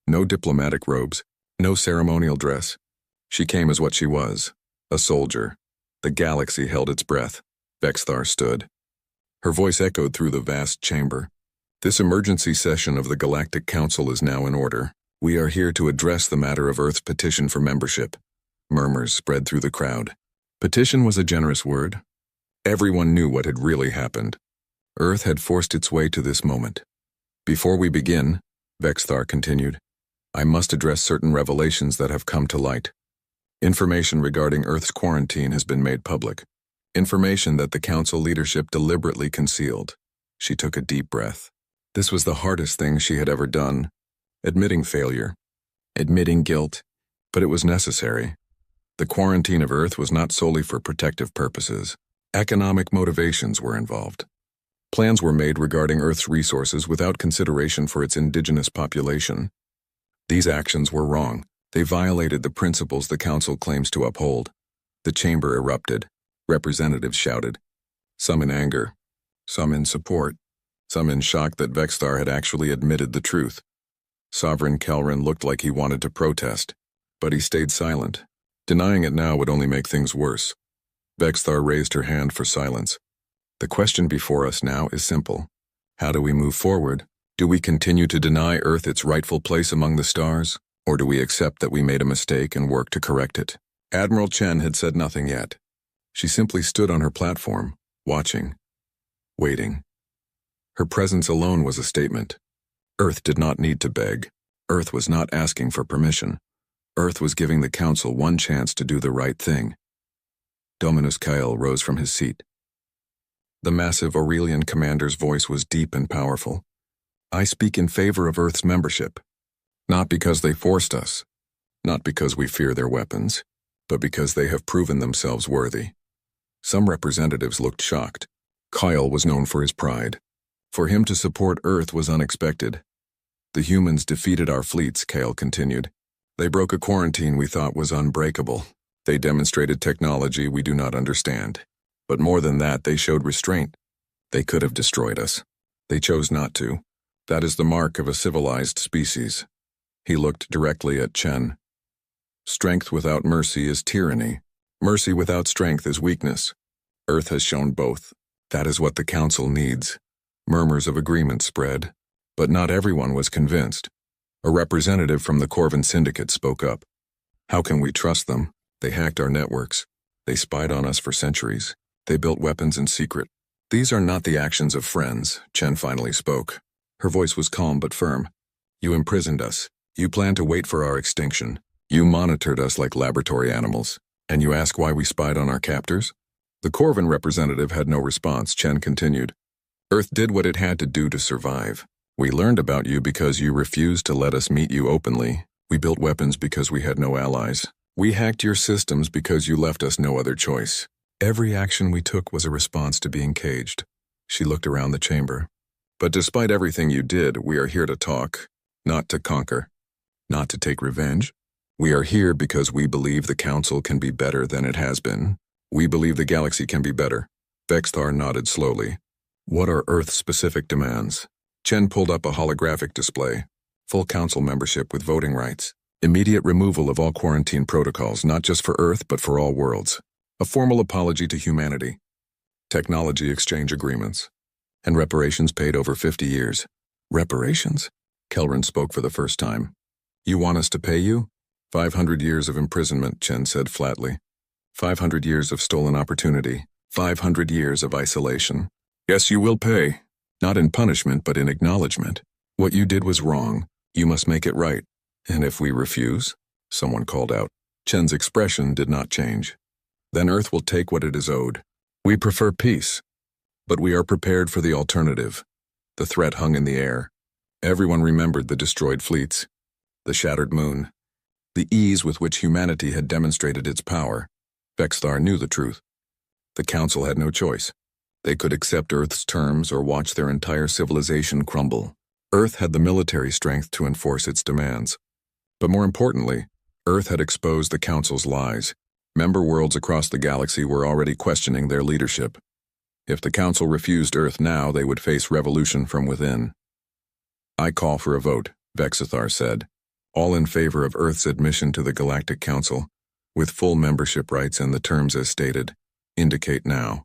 No diplomatic robes, no ceremonial dress. She came as what she was, a soldier. The galaxy held its breath. Vexthar stood. Her voice echoed through the vast chamber. "This emergency session of the Galactic Council is now in order. We are here to address the matter of Earth's petition for membership." Murmurs spread through the crowd. Petition was a generous word. Everyone knew what had really happened. Earth had forced its way to this moment. "Before we begin," Vexthar continued, "I must address certain revelations that have come to light. Information regarding Earth's quarantine has been made public. Information that the Council leadership deliberately concealed." She took a deep breath. This was the hardest thing she had ever done. Admitting failure. Admitting guilt. But it was necessary. The quarantine of Earth was not solely for protective purposes. Economic motivations were involved. Plans were made regarding Earth's resources without consideration for its indigenous population. These actions were wrong. They violated the principles the Council claims to uphold. The chamber erupted. Representatives shouted. Some in anger. Some in support. Some in shock that Vexthar had actually admitted the truth. Sovereign Kelrin looked like he wanted to protest, but he stayed silent. Denying it now would only make things worse. Vexthar raised her hand for silence. "The question before us now is simple. How do we move forward? Do we continue to deny Earth its rightful place among the stars, or do we accept that we made a mistake and work to correct it?" Admiral Chen had said nothing yet. She simply stood on her platform, watching, waiting. Her presence alone was a statement. Earth did not need to beg. Earth was not asking for permission. Earth was giving the Council one chance to do the right thing. Dominus Kyle rose from his seat. The massive Aurelian commander's voice was deep and powerful. "I speak in favor of Earth's membership. Not because they forced us. Not because we fear their weapons. But because they have proven themselves worthy." Some representatives looked shocked. Kyle was known for his pride. For him to support Earth was unexpected. The humans defeated our fleets, Kyle continued. They broke a quarantine we thought was unbreakable. They demonstrated technology we do not understand. But more than that, they showed restraint. They could have destroyed us. They chose not to. That is the mark of a civilized species. He looked directly at Chen. Strength without mercy is tyranny. Mercy without strength is weakness. Earth has shown both. That is what the Council needs. Murmurs of agreement spread, but not everyone was convinced. A representative from the Corvin Syndicate spoke up. How can we trust them? They hacked our networks. They spied on us for centuries. They built weapons in secret. These are not the actions of friends, Chen finally spoke. Her voice was calm but firm. You imprisoned us. You planned to wait for our extinction. You monitored us like laboratory animals. And you ask why we spied on our captors? The Corvin representative had no response. Chen continued. Earth did what it had to do to survive. We learned about you because you refused to let us meet you openly. We built weapons because we had no allies. We hacked your systems because you left us no other choice. Every action we took was a response to being caged. She looked around the chamber. But despite everything you did, we are here to talk, not to conquer, not to take revenge. We are here because we believe the Council can be better than it has been. We believe the galaxy can be better. Vexthar nodded slowly. What are Earth-specific demands? Chen pulled up a holographic display. Full Council membership with voting rights. Immediate removal of all quarantine protocols, not just for Earth, but for all worlds. A formal apology to humanity. Technology exchange agreements. And reparations paid over 50 years. Reparations? Kelrin spoke for the first time. You want us to pay you? 500 years of imprisonment, Chen said flatly. 500 years of stolen opportunity. 500 years of isolation. Yes, you will pay. Not in punishment, but in acknowledgement. What you did was wrong. You must make it right. And if we refuse? Someone called out. Chen's expression did not change. Then Earth will take what it is owed. We prefer peace. But we are prepared for the alternative. The threat hung in the air. Everyone remembered the destroyed fleets. The shattered moon. The ease with which humanity had demonstrated its power. Vexthar knew the truth. The Council had no choice. They could accept Earth's terms or watch their entire civilization crumble. Earth had the military strength to enforce its demands. But more importantly, Earth had exposed the Council's lies. Member worlds across the galaxy were already questioning their leadership. If the Council refused Earth now, they would face revolution from within. I call for a vote, Vexthar said. All in favor of Earth's admission to the Galactic Council, with full membership rights and the terms as stated, indicate now.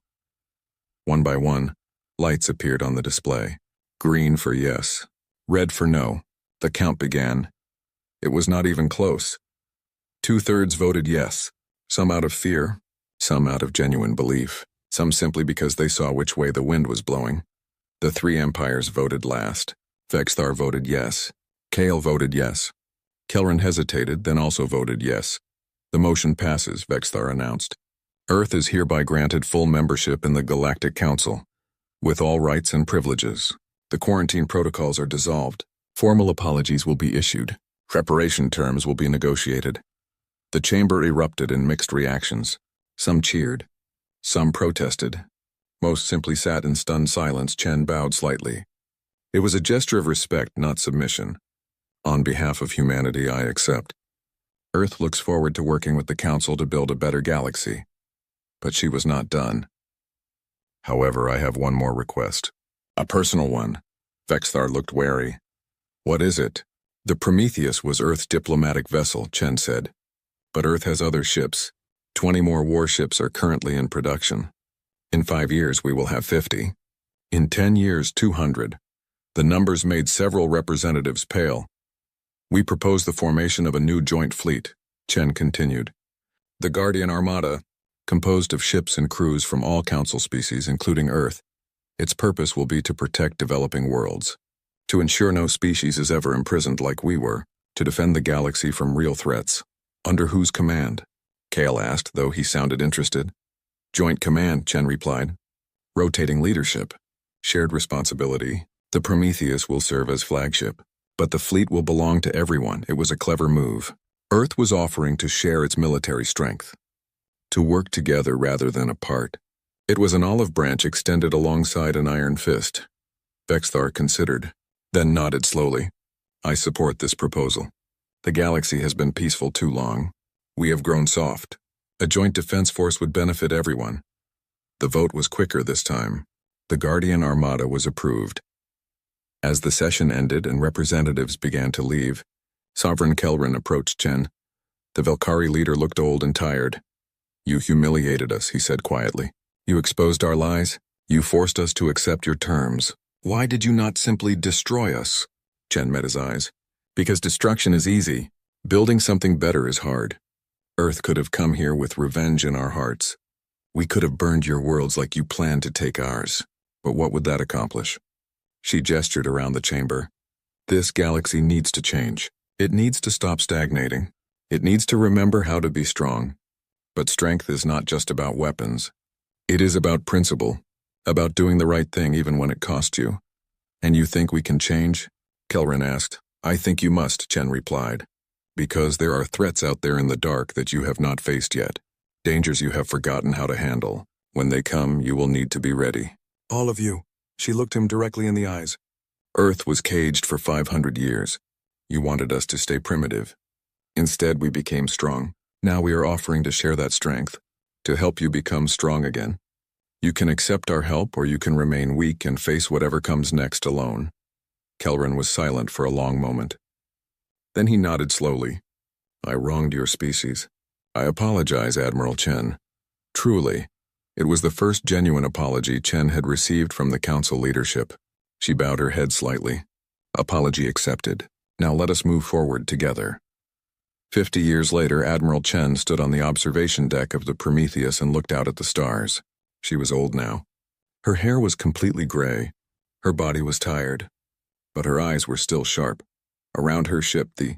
One by one, lights appeared on the display. Green for yes, red for no. The count began. It was not even close. 2/3 voted yes, some out of fear, some out of genuine belief, some simply because they saw which way the wind was blowing. The three empires voted last. Vexthar voted yes. Kale voted yes. Kelrin hesitated, then also voted yes. The motion passes, Vexthar announced. Earth is hereby granted full membership in the Galactic Council, with all rights and privileges. The quarantine protocols are dissolved. Formal apologies will be issued. Reparation terms will be negotiated. The chamber erupted in mixed reactions. Some cheered. Some protested. Most simply sat in stunned silence. Chen bowed slightly. It was a gesture of respect, not submission. On behalf of humanity, I accept. Earth looks forward to working with the Council to build a better galaxy. But she was not done. However, I have one more request. A personal one. Vexthar looked wary. What is it? The Prometheus was Earth's diplomatic vessel, Chen said. But Earth has other ships. 20 more warships are currently in production. In 5 years, we will have 50. In 10 years, 200. The numbers made several representatives pale. We propose the formation of a new joint fleet, Chen continued. The Guardian Armada, composed of ships and crews from all Council species, including Earth. Its purpose will be to protect developing worlds, to ensure no species is ever imprisoned like we were, to defend the galaxy from real threats. Under whose command? Kale asked, though he sounded interested. Joint command, Chen replied. Rotating leadership. Shared responsibility. The Prometheus will serve as flagship. But the fleet will belong to everyone. It was a clever move. Earth was offering to share its military strength. To work together rather than apart. It was an olive branch extended alongside an iron fist. Vexthar considered, then nodded slowly. I support this proposal. The galaxy has been peaceful too long. We have grown soft. A joint defense force would benefit everyone. The vote was quicker this time. The Guardian Armada was approved. As the session ended and representatives began to leave, Sovereign Kelrin approached Chen. The Velkari leader looked old and tired. You humiliated us, he said quietly. You exposed our lies. You forced us to accept your terms. Why did you not simply destroy us? Chen met his eyes. Because destruction is easy. Building something better is hard. Earth could have come here with revenge in our hearts. We could have burned your worlds like you planned to take ours. But what would that accomplish? She gestured around the chamber. This galaxy needs to change. It needs to stop stagnating. It needs to remember how to be strong. But strength is not just about weapons. It is about principle, about doing the right thing even when it costs you. And you think we can change? Kelrin asked. I think you must, Chen replied. Because there are threats out there in the dark that you have not faced yet. Dangers you have forgotten how to handle. When they come, you will need to be ready. All of you. She looked him directly in the eyes. Earth was caged for 500 years. You wanted us to stay primitive. Instead, we became strong. Now we are offering to share that strength, to help you become strong again. You can accept our help or you can remain weak and face whatever comes next alone. Kelrin was silent for a long moment. Then he nodded slowly. I wronged your species. I apologize, Admiral Chen. Truly. It was the first genuine apology Chen had received from the council leadership. She bowed her head slightly. Apology accepted. Now let us move forward together. 50 years later, Admiral Chen stood on the observation deck of the Prometheus and looked out at the stars. She was old now. Her hair was completely gray. Her body was tired. But her eyes were still sharp. Around her ship, the